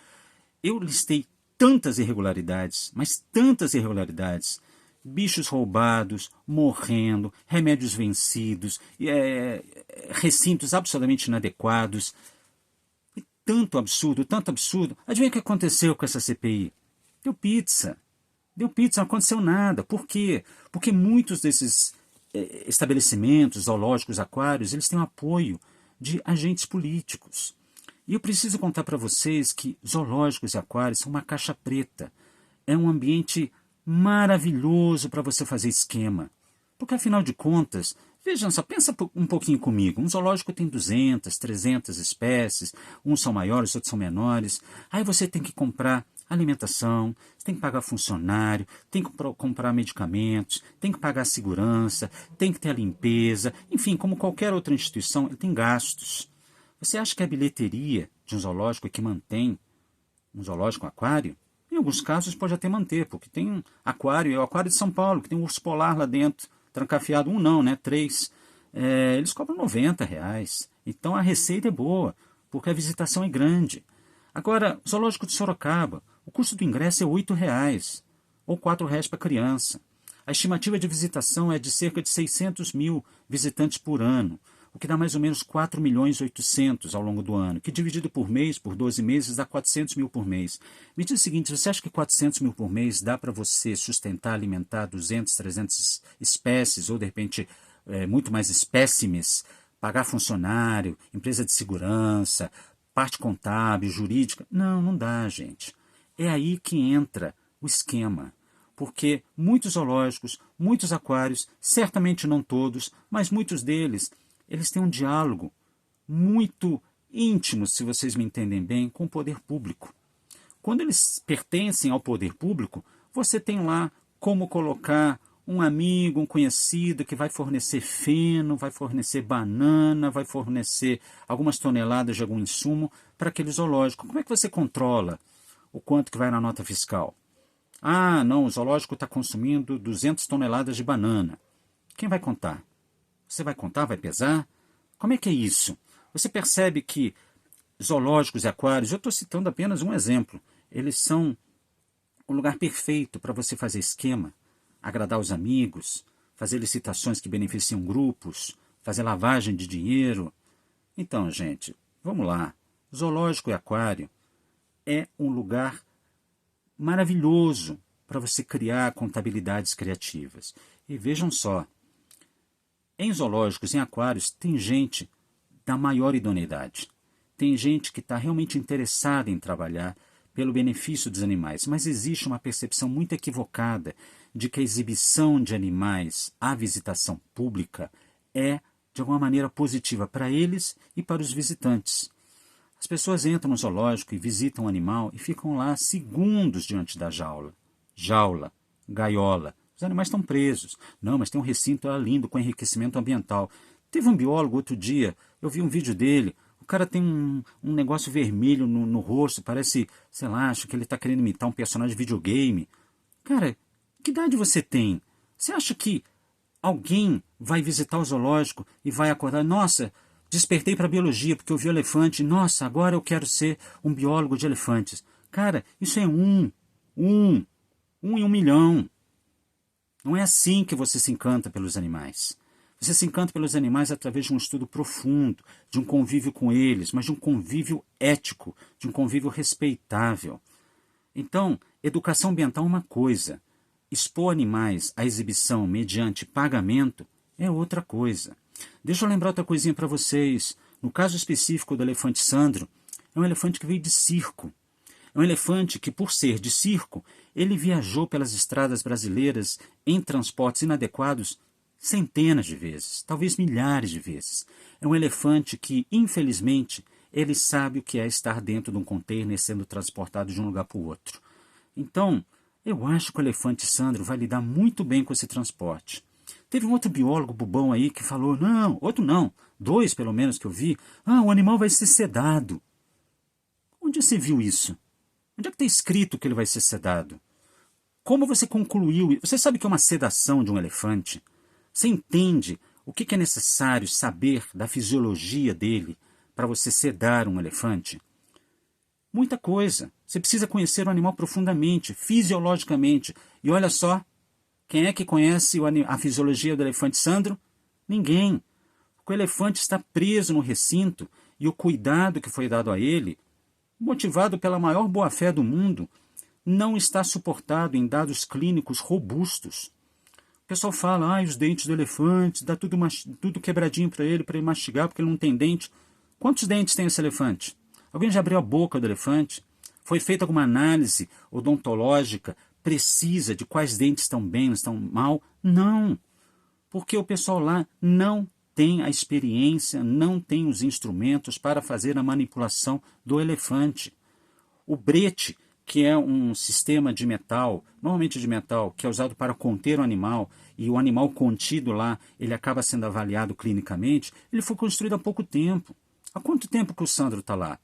eu listei tantas irregularidades, mas tantas irregularidades, bichos roubados, morrendo, remédios vencidos, recintos absolutamente inadequados, e tanto absurdo. Adivinha o que aconteceu com essa CPI? Deu pizza, não aconteceu nada. Por quê? Porque muitos desses estabelecimentos, zoológicos, aquários, eles têm o apoio de agentes políticos. E eu preciso contar para vocês que zoológicos e aquários são uma caixa preta. É um ambiente maravilhoso para você fazer esquema. Porque, afinal de contas, vejam só, pensa um pouquinho comigo. Um zoológico tem 200, 300 espécies, uns são maiores, outros são menores. Aí você tem que comprar alimentação, tem que pagar funcionário, tem que comprar medicamentos, tem que pagar a segurança, tem que ter a limpeza. Enfim, como qualquer outra instituição, ele tem gastos. Você acha que a bilheteria de um zoológico é que mantém um zoológico aquário? Em alguns casos pode até manter, porque tem um aquário, é o Aquário de São Paulo, que tem um urso polar lá dentro, trancafiado, 1 não, né? 3. Eles cobram R$90. Então a receita é boa, porque a visitação é grande. Agora, o Zoológico de Sorocaba, o custo do ingresso é R$8, ou R$4 para criança. A estimativa de visitação é de cerca de 600 mil visitantes por ano, o que dá mais ou menos 4.800.000 ao longo do ano, que dividido por mês, por 12 meses, dá 400 mil por mês. Me diz o seguinte, você acha que 400 mil por mês dá para você sustentar, alimentar 200, 300 espécies, ou de repente muito mais espécimes, pagar funcionário, empresa de segurança, parte contábil, jurídica? Não, não dá, gente. É aí que entra o esquema. Porque muitos zoológicos, muitos aquários, certamente não todos, mas muitos deles, eles têm um diálogo muito íntimo, se vocês me entendem bem, com o poder público. Quando eles pertencem ao poder público, você tem lá como colocar um amigo, um conhecido que vai fornecer feno, vai fornecer banana, vai fornecer algumas toneladas de algum insumo para aquele zoológico. Como é que você controla o quanto que vai na nota fiscal? Ah, não, o zoológico está consumindo 200 toneladas de banana. Quem vai contar? Você vai contar, vai pesar? Como é que é isso? Você percebe que zoológicos e aquários, eu estou citando apenas um exemplo, eles são o lugar perfeito para você fazer esquema, agradar os amigos, fazer licitações que beneficiam grupos, fazer lavagem de dinheiro. Então, gente, vamos lá. Zoológico e aquário é um lugar maravilhoso para você criar contabilidades criativas. E vejam só, em zoológicos, em aquários, tem gente da maior idoneidade. Tem gente que está realmente interessada em trabalhar pelo benefício dos animais, mas existe uma percepção muito equivocada de que a exibição de animais à visitação pública é, de alguma maneira, positiva para eles e para os visitantes. As pessoas entram no zoológico e visitam o animal e ficam lá segundos diante da jaula. Jaula, gaiola, os animais estão presos. Não, mas tem um recinto lá lindo com enriquecimento ambiental. Teve um biólogo outro dia, eu vi um vídeo dele, o cara tem um negócio vermelho no rosto, parece, sei lá, acho que ele está querendo imitar um personagem de videogame. Cara, que idade você tem? Você acha que alguém vai visitar o zoológico e vai acordar, nossa, despertei para a biologia porque eu vi o elefante, nossa, agora eu quero ser um biólogo de elefantes. Cara, isso é um em 1 milhão. Não é assim que você se encanta pelos animais. Você se encanta pelos animais através de um estudo profundo, de um convívio com eles, mas de um convívio ético, de um convívio respeitável. Então, educação ambiental é uma coisa. Expor animais à exibição mediante pagamento é outra coisa. Deixa eu lembrar outra coisinha para vocês. No caso específico do elefante Sandro, é um elefante que veio de circo. É um elefante que, por ser de circo, ele viajou pelas estradas brasileiras em transportes inadequados centenas de vezes, talvez milhares de vezes. É um elefante que, infelizmente, ele sabe o que é estar dentro de um container sendo transportado de um lugar para o outro. Então, eu acho que o elefante Sandro vai lidar muito bem com esse transporte. Teve um outro biólogo bobão aí que falou, não, outro não, 2 pelo menos que eu vi, o animal vai ser sedado. Onde você viu isso? Onde é que está escrito que ele vai ser sedado? Como você concluiu? Você sabe que é uma sedação de um elefante? Você entende o que é necessário saber da fisiologia dele para você sedar um elefante? Muita coisa. Você precisa conhecer o animal profundamente, fisiologicamente. E olha só, quem é que conhece a fisiologia do elefante Sandro? Ninguém. O elefante está preso no recinto e o cuidado que foi dado a ele, motivado pela maior boa-fé do mundo, não está suportado em dados clínicos robustos. O pessoal fala, os dentes do elefante, dá tudo quebradinho para ele mastigar, porque ele não tem dente. Quantos dentes tem esse elefante? Alguém já abriu a boca do elefante? Foi feita alguma análise odontológica precisa de quais dentes estão bem, estão mal? Não, porque o pessoal lá não tem a experiência, não tem os instrumentos para fazer a manipulação do elefante. O brete, que é um sistema de metal, normalmente de metal, que é usado para conter o animal, e o animal contido lá, ele acaba sendo avaliado clinicamente, ele foi construído há pouco tempo. Há quanto tempo que o Sandro está lá?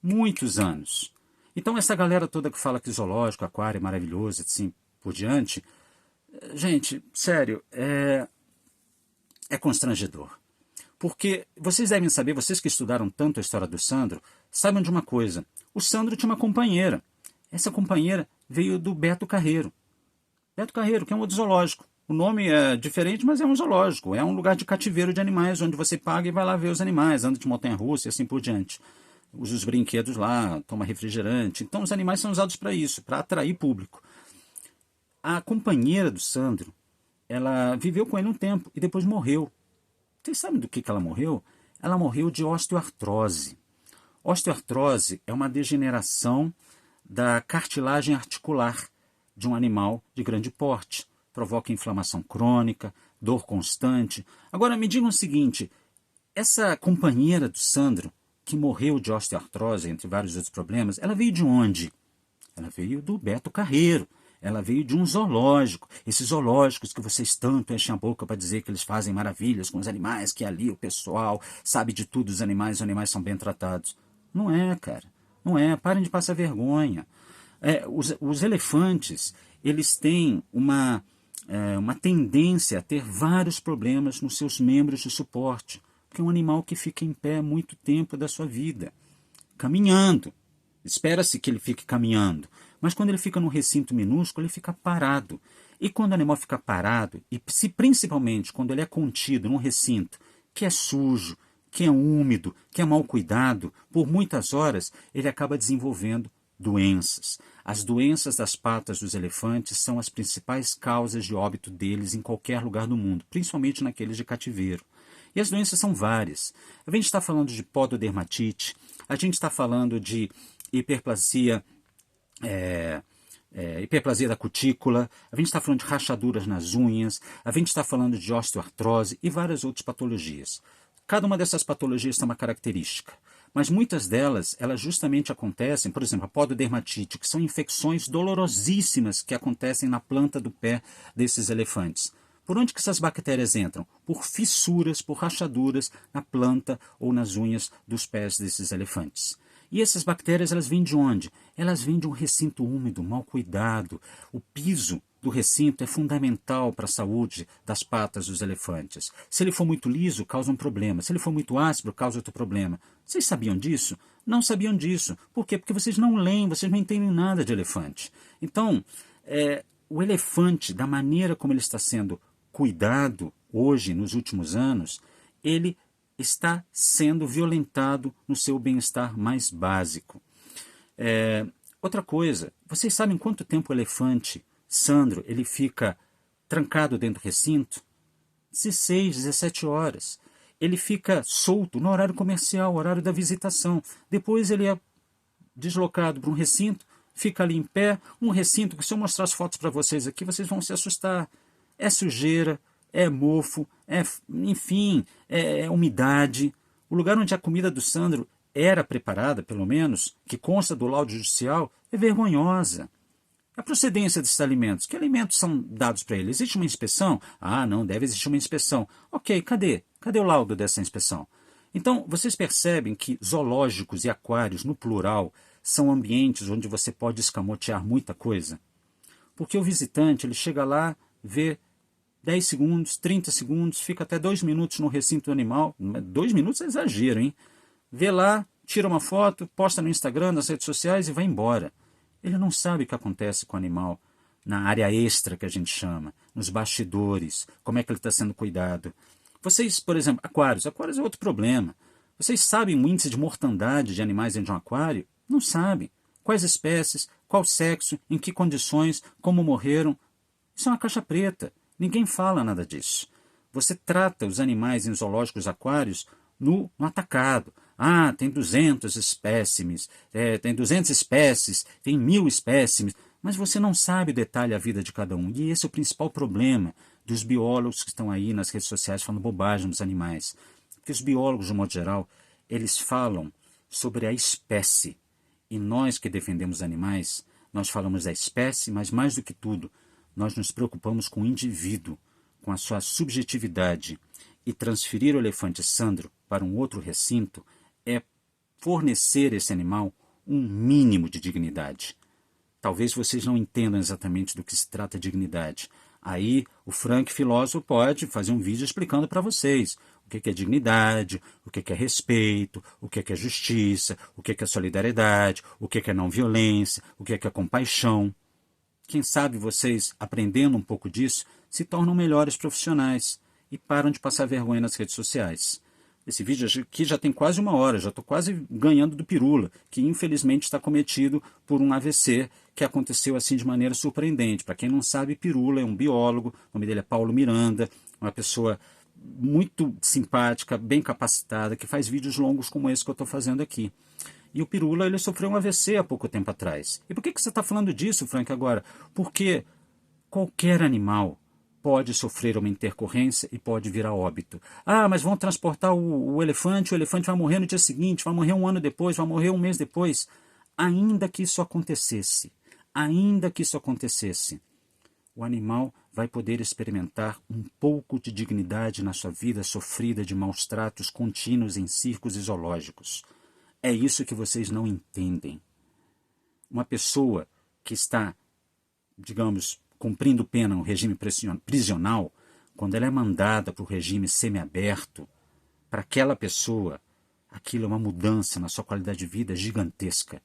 Muitos anos. Então essa galera toda que fala que zoológico, aquário é maravilhoso, assim por diante, gente, sério, é constrangedor. Porque vocês devem saber, vocês que estudaram tanto a história do Sandro, sabem de uma coisa. O Sandro tinha uma companheira. Essa companheira veio do Beto Carreiro. Beto Carreiro, que é um outro zoológico. O nome é diferente, mas é um zoológico. É um lugar de cativeiro de animais, onde você paga e vai lá ver os animais, anda de montanha-russa e assim por diante. Usa os brinquedos lá, toma refrigerante. Então os animais são usados para isso, para atrair público. A companheira do Sandro, ela viveu com ele um tempo e depois morreu. Vocês sabem do que ela morreu? Ela morreu de osteoartrose. Osteoartrose é uma degeneração da cartilagem articular de um animal de grande porte. Provoca inflamação crônica, dor constante. Agora me digam o seguinte, essa companheira do Sandro, que morreu de osteoartrose, entre vários outros problemas, ela veio de onde? Ela veio do Beto Carreiro. Ela veio de um zoológico. Esses zoológicos que vocês tanto enchem a boca para dizer que eles fazem maravilhas com os animais, que ali o pessoal sabe de tudo dos animais, os animais são bem tratados. Não é, cara. Não é. Parem de passar vergonha. Os elefantes, eles têm uma tendência a ter vários problemas nos seus membros de suporte. Porque é um animal que fica em pé muito tempo da sua vida. Caminhando. Espera-se que ele fique caminhando. Mas quando ele fica num recinto minúsculo, ele fica parado. E quando o animal fica parado, e principalmente quando ele é contido num recinto que é sujo, que é úmido, que é mal cuidado, por muitas horas, ele acaba desenvolvendo doenças. As doenças das patas dos elefantes são as principais causas de óbito deles em qualquer lugar do mundo, principalmente naqueles de cativeiro. E as doenças são várias. A gente está falando de pododermatite, a gente está falando de hiperplasia da cutícula, a gente está falando de rachaduras nas unhas, a gente está falando de osteoartrose e várias outras patologias. Cada uma dessas patologias tem uma característica. Mas muitas delas, elas justamente acontecem, por exemplo, a pododermatite, que são infecções dolorosíssimas que acontecem na planta do pé desses elefantes. Por onde que essas bactérias entram? Por fissuras, por rachaduras na planta ou nas unhas dos pés desses elefantes. E essas bactérias, elas vêm de onde? Elas vêm de um recinto úmido, mal cuidado. O piso do recinto é fundamental para a saúde das patas dos elefantes. Se ele for muito liso, causa um problema. Se ele for muito áspero, causa outro problema. Vocês sabiam disso? Não sabiam disso. Por quê? Porque vocês não leem, vocês não entendem nada de elefante. Então, o elefante, da maneira como ele está sendo cuidado hoje, nos últimos anos, ele está sendo violentado no seu bem-estar mais básico. Outra coisa, vocês sabem quanto tempo o elefante, Sandro, ele fica trancado dentro do recinto? 16, 17 horas. Ele fica solto no horário comercial, horário da visitação. Depois ele é deslocado para um recinto, fica ali em pé, um recinto que se eu mostrar as fotos para vocês aqui, vocês vão se assustar. É sujeira, é mofo, enfim, é umidade. O lugar onde a comida do Sandro era preparada, pelo menos, que consta do laudo judicial, é vergonhosa. A procedência desses alimentos, que alimentos são dados para ele? Existe uma inspeção? Ah, não, deve existir uma inspeção. Ok, cadê? Cadê o laudo dessa inspeção? Então, vocês percebem que zoológicos e aquários, no plural, são ambientes onde você pode escamotear muita coisa? Porque o visitante, ele chega lá, vê 10 segundos, 30 segundos, fica até 2 minutos no recinto animal. 2 minutos é exagero, hein? Vê lá, tira uma foto, posta no Instagram, nas redes sociais e vai embora. Ele não sabe o que acontece com o animal na área extra, que a gente chama, nos bastidores, como é que ele está sendo cuidado. Vocês, por exemplo, aquários é outro problema. Vocês sabem o índice de mortandade de animais dentro de um aquário? Não sabem. Quais espécies, qual sexo, em que condições, como morreram. Isso é uma caixa preta. Ninguém fala nada disso. Você trata os animais em zoológicos aquários no atacado. Ah, tem 200 espécimes, tem 200 espécies, tem 1000 espécimes, mas você não sabe o detalhe da vida de cada um. E esse é o principal problema dos biólogos que estão aí nas redes sociais falando bobagem dos animais. Porque os biólogos, de modo geral, eles falam sobre a espécie. E nós que defendemos animais, nós falamos da espécie, mas mais do que tudo, nós nos preocupamos com o indivíduo, com a sua subjetividade. E transferir o elefante Sandro para um outro recinto é fornecer a esse animal um mínimo de dignidade. Talvez vocês não entendam exatamente do que se trata dignidade. Aí o Frank, filósofo, pode fazer um vídeo explicando para vocês o que é dignidade, o que é respeito, o que é justiça, o que é solidariedade, o que é não violência, o que é aquQuem sabe vocês, aprendendo um pouco disso, se tornam melhores profissionais e param de passar vergonha nas redes sociais. Esse vídeo aqui já tem quase 1 hora, já estou quase ganhando do Pirula, que infelizmente está cometido por um AVC que aconteceu assim de maneira surpreendente. Para quem não sabe, Pirula é um biólogo, o nome dele é Paulo Miranda, uma pessoa muito simpática, bem capacitada, que faz vídeos longos como esse que eu estou fazendo aqui. E o Pirula, ele sofreu um AVC há pouco tempo atrás. E por que você está falando disso, Frank, agora? Porque qualquer animal pode sofrer uma intercorrência e pode vir a óbito. Ah, mas vão transportar o elefante vai morrer no dia seguinte, vai morrer 1 ano depois, vai morrer 1 mês depois. Ainda que isso acontecesse, o animal vai poder experimentar um pouco de dignidade na sua vida sofrida de maus tratos contínuos em circos e zoológicos. É isso que vocês não entendem. Uma pessoa que está, digamos, cumprindo pena no regime prisional, quando ela é mandada para o regime semiaberto, para aquela pessoa, aquilo é uma mudança na sua qualidade de vida gigantesca.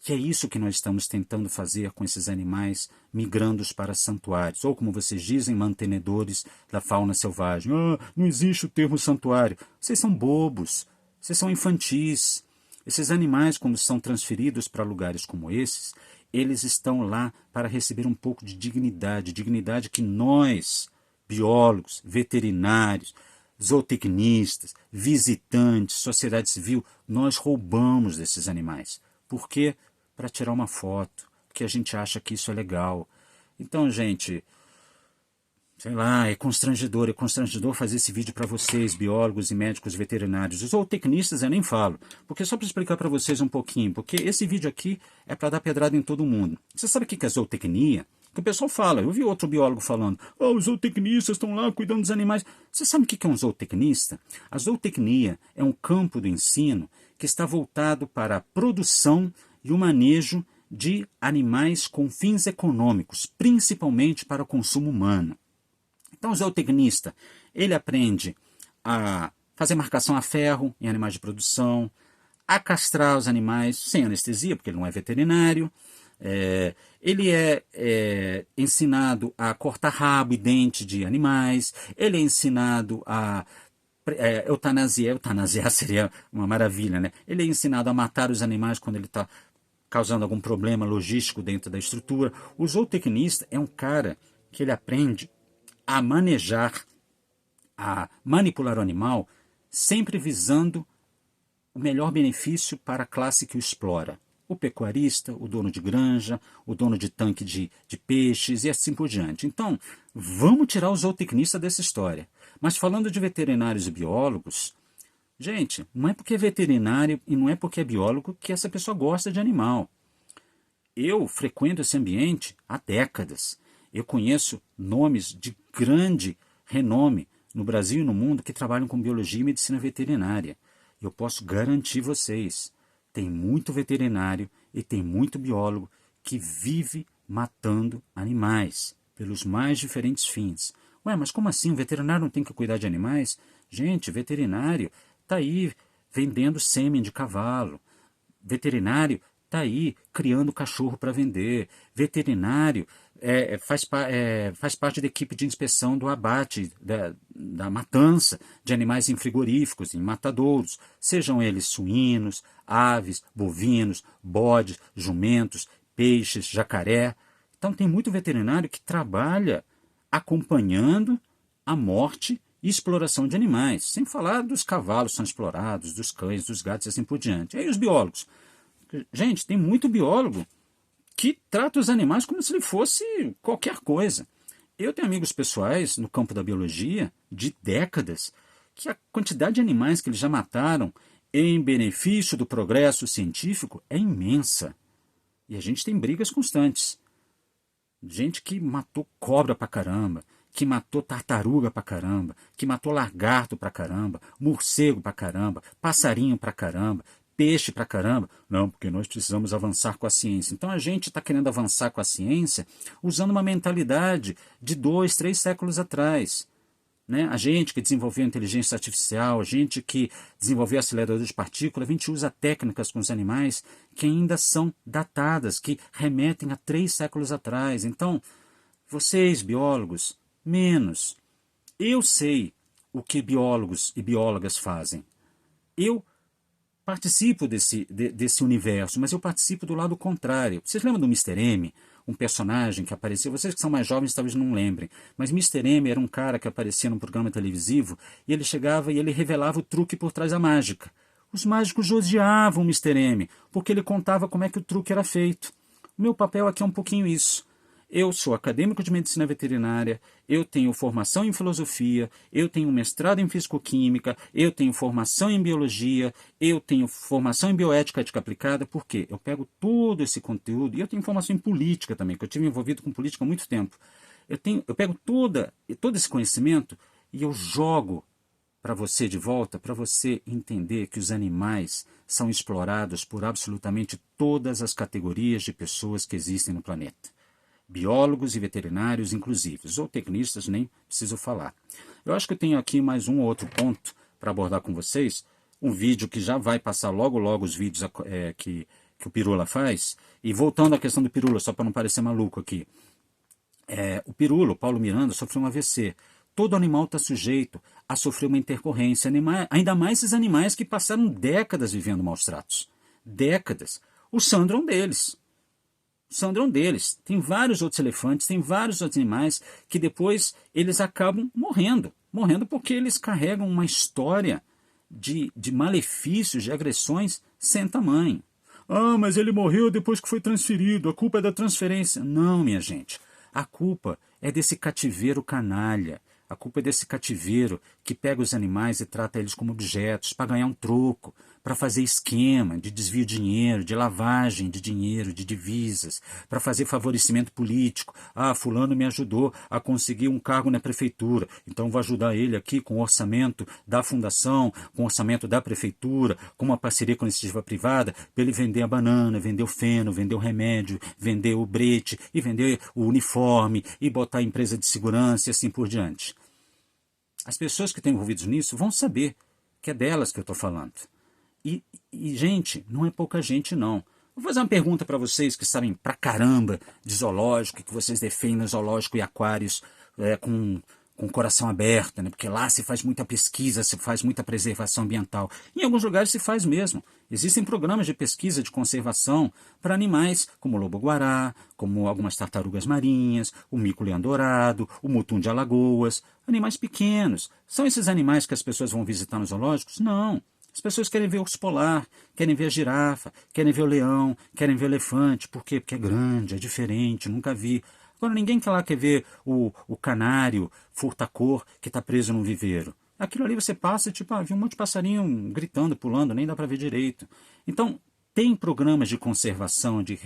E é isso que nós estamos tentando fazer com esses animais migrando para santuários, ou como vocês dizem, mantenedores da fauna selvagem. Ah, não existe o termo santuário. Vocês são bobos, vocês são infantis. Esses animais, quando são transferidos para lugares como esses, eles estão lá para receber um pouco de dignidade, dignidade que nós, biólogos, veterinários, zootecnistas, visitantes, sociedade civil, nós roubamos desses animais. Por quê? Para tirar uma foto, porque a gente acha que isso é legal. Então, gente, Sei lá, é constrangedor fazer esse vídeo para vocês, biólogos e médicos veterinários. Os zootecnistas eu nem falo, porque só para explicar para vocês um pouquinho, porque esse vídeo aqui é para dar pedrada em todo mundo. Você sabe o que é zootecnia? Que o pessoal fala, eu vi outro biólogo falando, os zootecnistas estão lá cuidando dos animais. Você sabe o que é um zootecnista? A zootecnia é um campo do ensino que está voltado para a produção e o manejo de animais com fins econômicos, principalmente para o consumo humano. Então, o zootecnista, ele aprende a fazer marcação a ferro em animais de produção, a castrar os animais sem anestesia, porque ele não é veterinário. Ele é ensinado a cortar rabo e dente de animais. Ele é ensinado a eutanasiar seria uma maravilha, né? Ele é ensinado a matar os animais quando ele está causando algum problema logístico dentro da estrutura. O zootecnista é um cara que ele aprende a manejar, a manipular o animal, sempre visando o melhor benefício para a classe que o explora. O pecuarista, o dono de granja, o dono de tanque de peixes e assim por diante. Então, vamos tirar o zootecnista dessa história. Mas falando de veterinários e biólogos, gente, não é porque é veterinário e não é porque é biólogo que essa pessoa gosta de animal. Eu frequento esse ambiente há décadas. Eu conheço nomes de grande renome no Brasil e no mundo que trabalham com biologia e medicina veterinária. Eu posso garantir vocês, tem muito veterinário e tem muito biólogo que vive matando animais pelos mais diferentes fins. Ué, mas como assim? O veterinário não tem que cuidar de animais? Gente, veterinário está aí vendendo sêmen de cavalo. Veterinário está aí criando cachorro para vender. Veterinário faz parte da equipe de inspeção do abate, da matança de animais em frigoríficos, em matadouros, sejam eles suínos, aves, bovinos, bodes, jumentos, peixes, jacaré. Então tem muito veterinário que trabalha acompanhando a morte e exploração de animais, sem falar dos cavalos que são explorados, dos cães, dos gatos e assim por diante. E aí os biólogos? Gente, tem muito biólogo que trata os animais como se ele fosse qualquer coisa. Eu tenho amigos pessoais no campo da biologia de décadas que a quantidade de animais que eles já mataram em benefício do progresso científico é imensa. E a gente tem brigas constantes. Gente que matou cobra pra caramba, que matou tartaruga pra caramba, que matou lagarto pra caramba, morcego pra caramba, passarinho pra caramba, peixe pra caramba. Não, porque nós precisamos avançar com a ciência. Então a gente está querendo avançar com a ciência usando uma mentalidade de 2, 3 séculos atrás. Né? A gente que desenvolveu a inteligência artificial, a gente que desenvolveu acelerador de partículas, a gente usa técnicas com os animais que ainda são datadas, que remetem a 3 séculos atrás. Então, vocês, biólogos, menos. Eu sei o que biólogos e biólogas fazem. Eu participo desse universo, mas eu participo do lado contrário. Vocês lembram do Mr. M? Um personagem que apareceu, vocês que são mais jovens talvez não lembrem, mas Mr. M era um cara que aparecia num programa televisivo e ele chegava e ele revelava o truque por trás da mágica. Os mágicos odiavam o Mr. M, porque ele contava como é que o truque era feito. O meu papel aqui é um pouquinho isso. Eu sou acadêmico de medicina veterinária, eu tenho formação em filosofia, eu tenho mestrado em fisicoquímica, eu tenho formação em biologia, eu tenho formação em bioética ética aplicada. Por quê? Eu pego todo esse conteúdo, e eu tenho formação em política também, que eu tive envolvido com política há muito tempo. Eu pego todo esse conhecimento e eu jogo para você de volta, para você entender que os animais são explorados por absolutamente todas as categorias de pessoas que existem no planeta. Biólogos e veterinários, inclusive. Zootecnistas, nem preciso falar. Eu acho que eu tenho aqui mais um ou outro ponto para abordar com vocês. Um vídeo que já vai passar logo os vídeos que o Pirula faz. E voltando à questão do Pirula, só para não parecer maluco aqui. O Pirula, o Paulo Miranda, sofreu um AVC. Todo animal está sujeito a sofrer uma intercorrência. Ainda mais esses animais que passaram décadas vivendo maus tratos. Décadas. O Sandro é um deles. Sandro é um deles. Tem vários outros elefantes, tem vários outros animais que depois eles acabam morrendo. Morrendo porque eles carregam uma história de malefícios, de agressões sem tamanho. Ah, mas ele morreu depois que foi transferido, a culpa é da transferência. Não, minha gente. A culpa é desse cativeiro canalha. A culpa é desse cativeiro que pega os animais e trata eles como objetos para ganhar um troco, para fazer esquema de desvio de dinheiro, de lavagem de dinheiro, de divisas, para fazer favorecimento político. Ah, fulano me ajudou a conseguir um cargo na prefeitura, então vou ajudar ele aqui com o orçamento da fundação, com o orçamento da prefeitura, com uma parceria com a iniciativa privada, para ele vender a banana, vender o feno, vender o remédio, vender o brete e vender o uniforme e botar a empresa de segurança e assim por diante. As pessoas que estão envolvidas nisso vão saber que é delas que eu estou falando. E, gente, não é pouca gente, não. Vou fazer uma pergunta para vocês que sabem pra caramba de zoológico, que vocês defendem zoológico e aquários com o coração aberto, né? Porque lá se faz muita pesquisa, se faz muita preservação ambiental. Em alguns lugares se faz mesmo. Existem programas de pesquisa de conservação para animais como o lobo-guará, como algumas tartarugas marinhas, o mico-leão-dourado, o mutum de Alagoas. Animais pequenos. São esses animais que as pessoas vão visitar nos zoológicos? Não. As pessoas querem ver o urso polar, querem ver a girafa, querem ver o leão, querem ver o elefante. Por quê? Porque é grande, é diferente, nunca vi. Agora, ninguém lá quer ver o canário furta-cor que está preso num viveiro. Aquilo ali você passa e viu um monte de passarinho gritando, pulando, nem dá para ver direito. Então, tem programas de conservação, de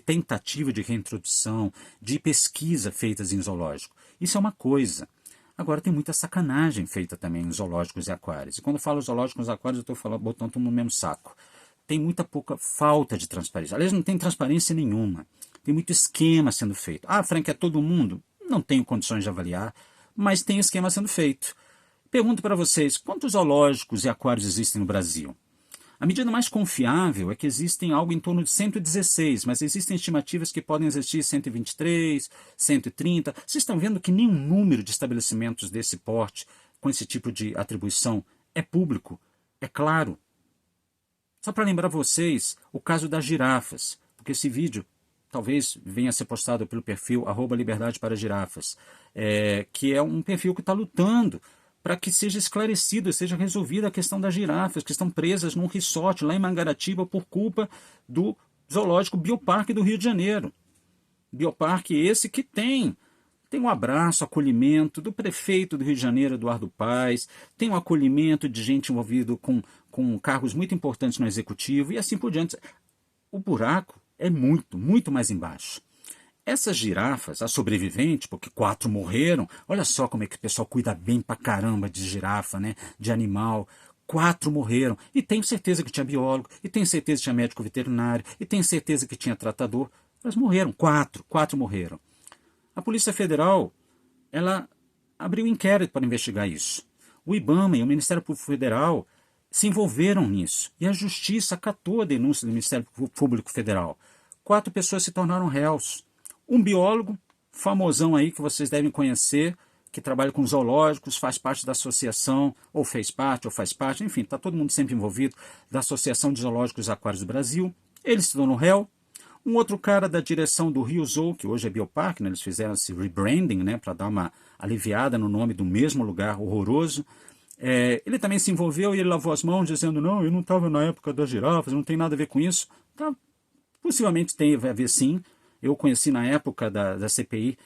tentativa de reintrodução, de pesquisa feitas em zoológico. Isso é uma coisa. Agora, tem muita sacanagem feita também em zoológicos e aquários. E quando eu falo zoológicos e aquários, eu estou botando tudo no mesmo saco. Tem muita pouca falta de transparência. Aliás, não tem transparência nenhuma. Tem muito esquema sendo feito. Ah, Frank, é todo mundo? Não tenho condições de avaliar, mas tem esquema sendo feito. Pergunto para vocês, quantos zoológicos e aquários existem no Brasil? A medida mais confiável é que existem algo em torno de 116, mas existem estimativas que podem existir 123, 130. Vocês estão vendo que nenhum número de estabelecimentos desse porte, com esse tipo de atribuição, é público, é claro. Só para lembrar vocês o caso das girafas, porque esse vídeo talvez venha a ser postado pelo perfil @liberdade-para-girafas, que é um perfil que está lutando para que seja esclarecido, seja resolvida a questão das girafas que estão presas num resort lá em Mangaratiba por culpa do Zoológico Bioparque do Rio de Janeiro. Bioparque esse que tem um abraço, acolhimento do prefeito do Rio de Janeiro, Eduardo Paes, tem um acolhimento de gente envolvida com cargos muito importantes no executivo e assim por diante. O buraco é muito, muito mais embaixo. Essas girafas, as sobreviventes, porque 4 morreram, olha só como é que o pessoal cuida bem pra caramba de girafa, né? De animal. 4 morreram. E tenho certeza que tinha biólogo, e tenho certeza que tinha médico veterinário, e tenho certeza que tinha tratador. Elas morreram, 4 morreram. A Polícia Federal, ela abriu inquérito para investigar isso. O IBAMA e o Ministério Público Federal se envolveram nisso. E a Justiça acatou a denúncia do Ministério Público Federal. 4 pessoas se tornaram réus. Um biólogo, famosão aí, que vocês devem conhecer, que trabalha com zoológicos, faz parte da associação, ou fez parte, ou faz parte, enfim, está todo mundo sempre envolvido, da Associação de Zoológicos e Aquários do Brasil. Ele se tornou réu. Um outro cara da direção do Rio Zoo, que hoje é Bioparque, né, eles fizeram esse rebranding, né, para dar uma aliviada no nome do mesmo lugar horroroso. Ele também se envolveu e ele lavou as mãos dizendo, não, eu não estava na época das girafas, não tem nada a ver com isso. Tá, possivelmente tem a ver sim. Eu conheci na época da CPI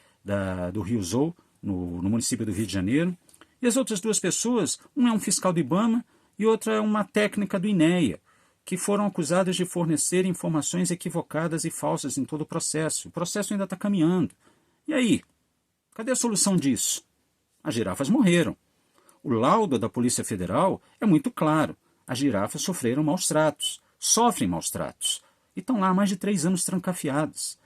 do Rio Zoo, no município do Rio de Janeiro. E as outras 2 pessoas, um é um fiscal do IBAMA e outra é uma técnica do INEA, que foram acusadas de fornecer informações equivocadas e falsas em todo o processo. O processo ainda está caminhando. E aí? Cadê a solução disso? As girafas morreram. O laudo da Polícia Federal é muito claro. As girafas sofreram maus tratos, sofrem maus tratos. E estão lá há mais de 3 anos trancafiadas.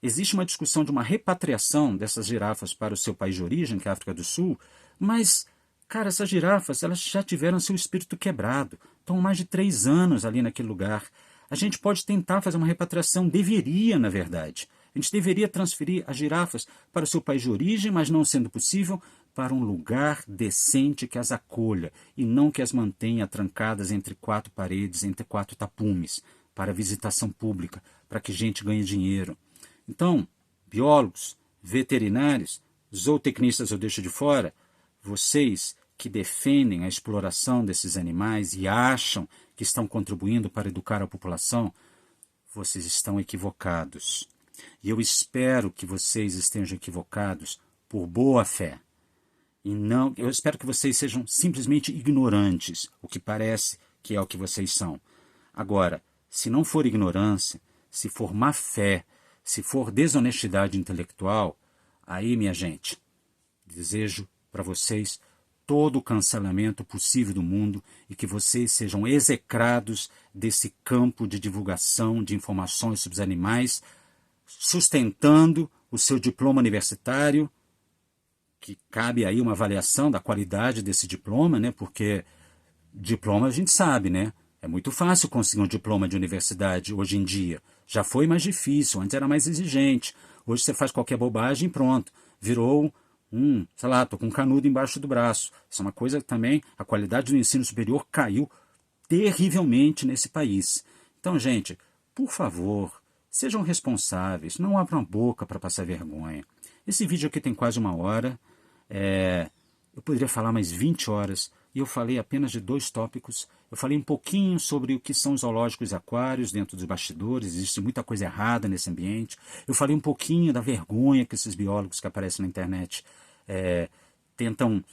Existe uma discussão de uma repatriação dessas girafas para o seu país de origem, que é a África do Sul, mas, cara, essas girafas elas já tiveram seu espírito quebrado. Estão há mais de 3 anos ali naquele lugar. A gente pode tentar fazer uma repatriação, deveria, na verdade. A gente deveria transferir as girafas para o seu país de origem, mas não sendo possível, para um lugar decente que as acolha e não que as mantenha trancadas entre 4 paredes, entre 4 tapumes, para visitação pública, para que gente ganhe dinheiro. Então, biólogos, veterinários, zootecnistas eu deixo de fora, vocês que defendem a exploração desses animais e acham que estão contribuindo para educar a população, vocês estão equivocados. E eu espero que vocês estejam equivocados por boa fé. E não, eu espero que vocês sejam simplesmente ignorantes, o que parece que é o que vocês são. Agora, se não for ignorância, se for má fé, se for desonestidade intelectual, aí, minha gente, desejo para vocês todo o cancelamento possível do mundo e que vocês sejam execrados desse campo de divulgação de informações sobre os animais, sustentando o seu diploma universitário, que cabe aí uma avaliação da qualidade desse diploma, né? Porque diploma a gente sabe, né? É muito fácil conseguir um diploma de universidade hoje em dia. Já foi mais difícil, antes era mais exigente. Hoje você faz qualquer bobagem e pronto. Virou sei lá, tô com um canudo embaixo do braço. Isso é uma coisa que também, a qualidade do ensino superior caiu terrivelmente nesse país. Então, gente, por favor, sejam responsáveis, não abram a boca para passar vergonha. Esse vídeo aqui tem quase 1 hora. Eu poderia falar mais 20 horas e eu falei apenas de 2 tópicos. Eu falei um pouquinho sobre o que são zoológicos e aquários dentro dos bastidores, existe muita coisa errada nesse ambiente. Eu falei um pouquinho da vergonha que esses biólogos que aparecem na internet tentam...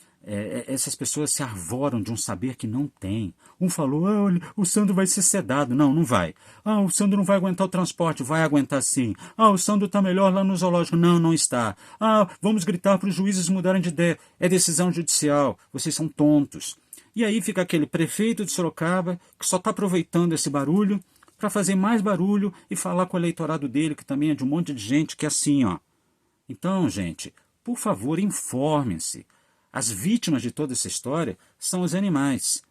essas pessoas se arvoram de um saber que não tem. Um falou, olha, o Sandro vai ser sedado. Não, não vai. O Sandro não vai aguentar o transporte. Vai aguentar sim. O Sandro está melhor lá no zoológico. Não, não está. Vamos gritar para os juízes mudarem de ideia. É decisão judicial. Vocês são tontos. E aí fica aquele prefeito de Sorocaba que só está aproveitando esse barulho para fazer mais barulho e falar com o eleitorado dele, que também é de um monte de gente que é assim, ó. Então, gente, por favor, informem-se. As vítimas de toda essa história são os animais.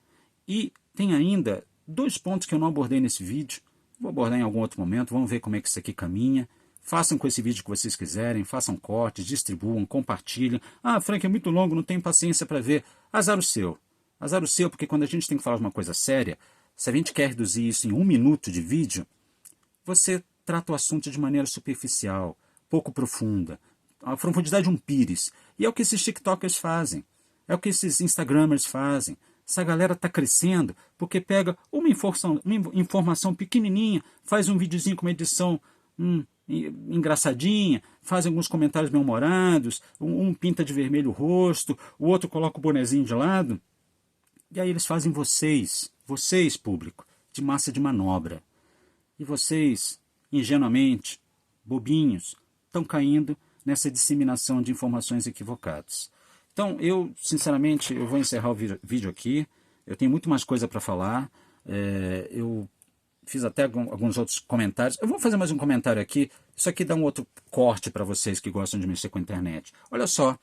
E tem ainda 2 pontos que eu não abordei nesse vídeo. Vou abordar em algum outro momento, vamos ver como é que isso aqui caminha. Façam com esse vídeo o que vocês quiserem, façam cortes, distribuam, compartilhem. Frank, é muito longo, não tenho paciência para ver. Azar o seu. Azar o seu, porque quando a gente tem que falar de uma coisa séria, se a gente quer reduzir isso em 1 minuto de vídeo, você trata o assunto de maneira superficial, pouco profunda, a profundidade de um pires. E é o que esses tiktokers fazem, é o que esses instagramers fazem. Essa galera está crescendo porque pega uma informação pequenininha, faz um videozinho com uma edição engraçadinha, faz alguns comentários bem-humorados, um pinta de vermelho o rosto, o outro coloca o bonezinho de lado. E aí eles fazem vocês, público, de massa de manobra. E vocês, ingenuamente, bobinhos, estão caindo nessa disseminação de informações equivocadas. Então, eu, sinceramente, eu vou encerrar o vídeo aqui. Eu tenho muito mais coisa para falar. Eu fiz até alguns outros comentários. Eu vou fazer mais um comentário aqui. Isso aqui dá um outro corte para vocês que gostam de mexer com a internet. Olha só.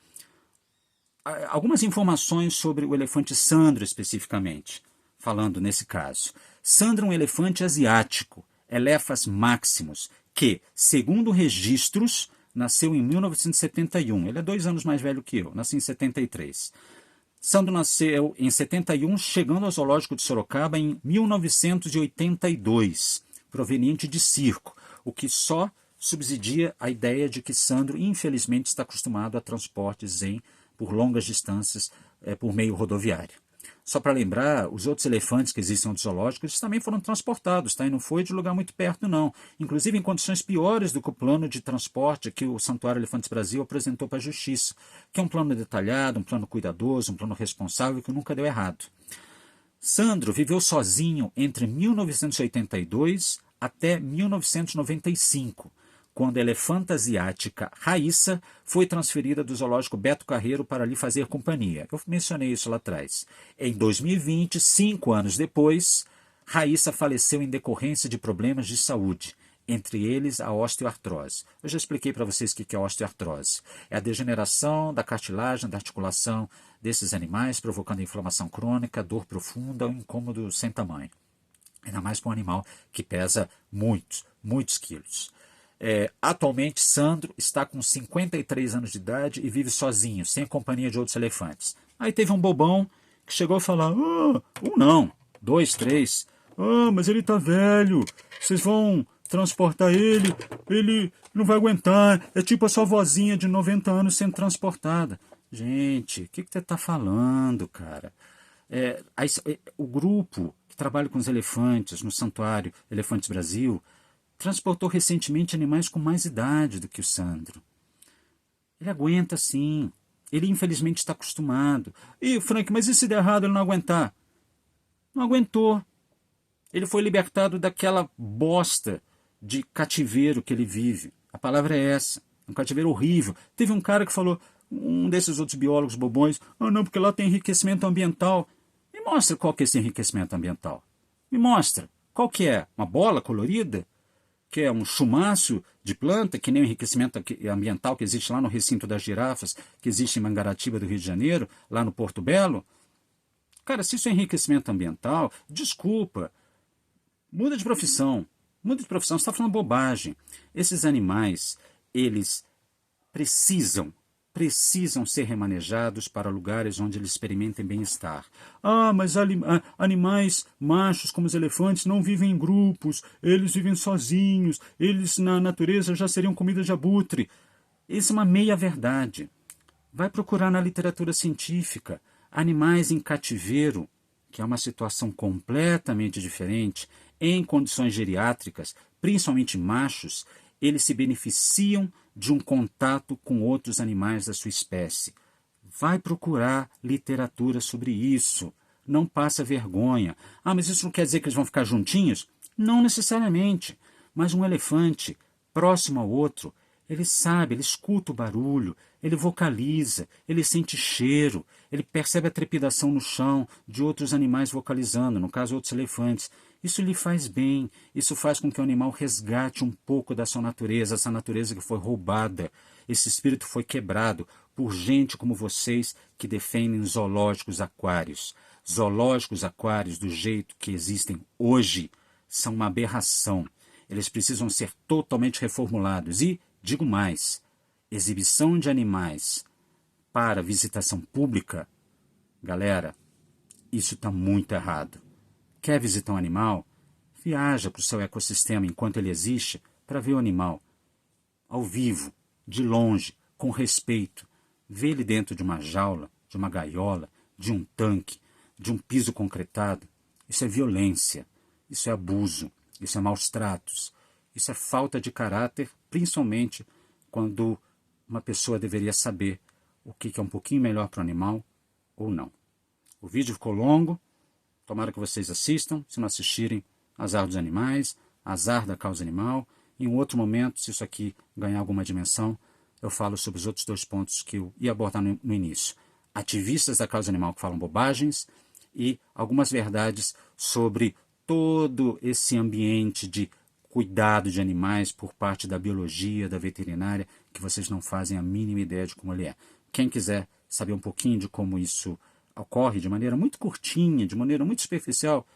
Algumas informações sobre o elefante Sandro especificamente, falando nesse caso. Sandro é um elefante asiático, Elephas maximus, que, segundo registros, nasceu em 1971. Ele é 2 anos mais velho que eu, nasci em 73. Sandro nasceu em 71, chegando ao zoológico de Sorocaba em 1982, proveniente de circo, o que só subsidia a ideia de que Sandro, infelizmente, está acostumado a transportes por longas distâncias por meio rodoviário. Só para lembrar, os outros elefantes que existem no zoológico, eles também foram transportados, tá? E não foi de lugar muito perto, não. Inclusive em condições piores do que o plano de transporte que o Santuário Elefantes Brasil apresentou para a Justiça, que é um plano detalhado, um plano cuidadoso, um plano responsável que nunca deu errado. Sandro viveu sozinho entre 1982 até 1995, quando a elefanta asiática Raíssa foi transferida do zoológico Beto Carreiro para lhe fazer companhia. Eu mencionei isso lá atrás. Em 2020, 5 anos depois, Raíssa faleceu em decorrência de problemas de saúde, entre eles a osteoartrose. Eu já expliquei para vocês o que é osteoartrose. É a degeneração da cartilagem, da articulação desses animais, provocando inflamação crônica, dor profunda, um incômodo sem tamanho. Ainda mais para um animal que pesa muitos quilos. Atualmente, Sandro está com 53 anos de idade e vive sozinho, sem a companhia de outros elefantes. Aí teve um bobão que chegou a falar, não, 2, 3, mas ele está velho, vocês vão transportar ele não vai aguentar, é tipo a sua vozinha de 90 anos sendo transportada. Gente, o que você está falando, cara? O grupo que trabalha com os elefantes no Santuário Elefantes Brasil transportou recentemente animais com mais idade do que o Sandro. Ele aguenta sim. Ele infelizmente está acostumado. Ih, Frank, mas e se der errado ele não aguentar? Não aguentou. Ele foi libertado daquela bosta de cativeiro que ele vive. A palavra é essa. Um cativeiro horrível. Teve um cara que falou, um desses outros biólogos bobões, ah não, porque lá tem enriquecimento ambiental. Me mostra qual que é esse enriquecimento ambiental. Me mostra. Qual que é? Uma bola colorida? Que é um chumaço de planta, que nem o enriquecimento ambiental que existe lá no recinto das girafas, que existe em Mangaratiba do Rio de Janeiro, lá no Porto Belo? Cara, se isso é enriquecimento ambiental, desculpa, muda de profissão. Muda de profissão, você está falando bobagem. Esses animais, eles precisam ser remanejados para lugares onde eles experimentem bem-estar. Ah, mas animais machos como os elefantes não vivem em grupos, eles vivem sozinhos, eles na natureza já seriam comida de abutre. Isso é uma meia-verdade. Vai procurar na literatura científica animais em cativeiro, que é uma situação completamente diferente, em condições geriátricas, principalmente machos, eles se beneficiam de um contato com outros animais da sua espécie. Vai procurar literatura sobre isso. Não passa vergonha. Ah, mas isso não quer dizer que eles vão ficar juntinhos? Não necessariamente. Mas um elefante, próximo ao outro, ele sabe, ele escuta o barulho, ele vocaliza, ele sente cheiro, ele percebe a trepidação no chão de outros animais vocalizando, no caso outros elefantes. Isso lhe faz bem, isso faz com que o animal resgate um pouco da sua natureza, essa natureza que foi roubada. Esse espírito foi quebrado por gente como vocês que defendem zoológicos aquários. Zoológicos aquários do jeito que existem hoje são uma aberração. Eles precisam ser totalmente reformulados e, digo mais, exibição de animais para visitação pública, galera, isso está muito errado. Quer visitar um animal? Viaja para o seu ecossistema enquanto ele existe para ver o animal. Ao vivo, de longe, com respeito. Vê ele dentro de uma jaula, de uma gaiola, de um tanque, de um piso concretado. Isso é violência, isso é abuso, isso é maus tratos, isso é falta de caráter, principalmente quando uma pessoa deveria saber o que é um pouquinho melhor para o animal ou não. O vídeo ficou longo. Tomara que vocês assistam, se não assistirem, azar dos animais, azar da causa animal. Em um outro momento, se isso aqui ganhar alguma dimensão, eu falo sobre os outros dois pontos que eu ia abordar no início. Ativistas da causa animal que falam bobagens e algumas verdades sobre todo esse ambiente de cuidado de animais por parte da biologia, da veterinária, que vocês não fazem a mínima ideia de como ele é. Quem quiser saber um pouquinho de como isso ocorre de maneira muito curtinha, de maneira muito superficial,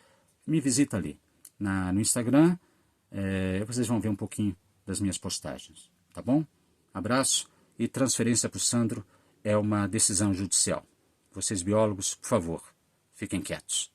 me visita ali no Instagram, vocês vão ver um pouquinho das minhas postagens, tá bom? Abraço, e transferência para o Sandro é uma decisão judicial. Vocês biólogos, por favor, fiquem quietos.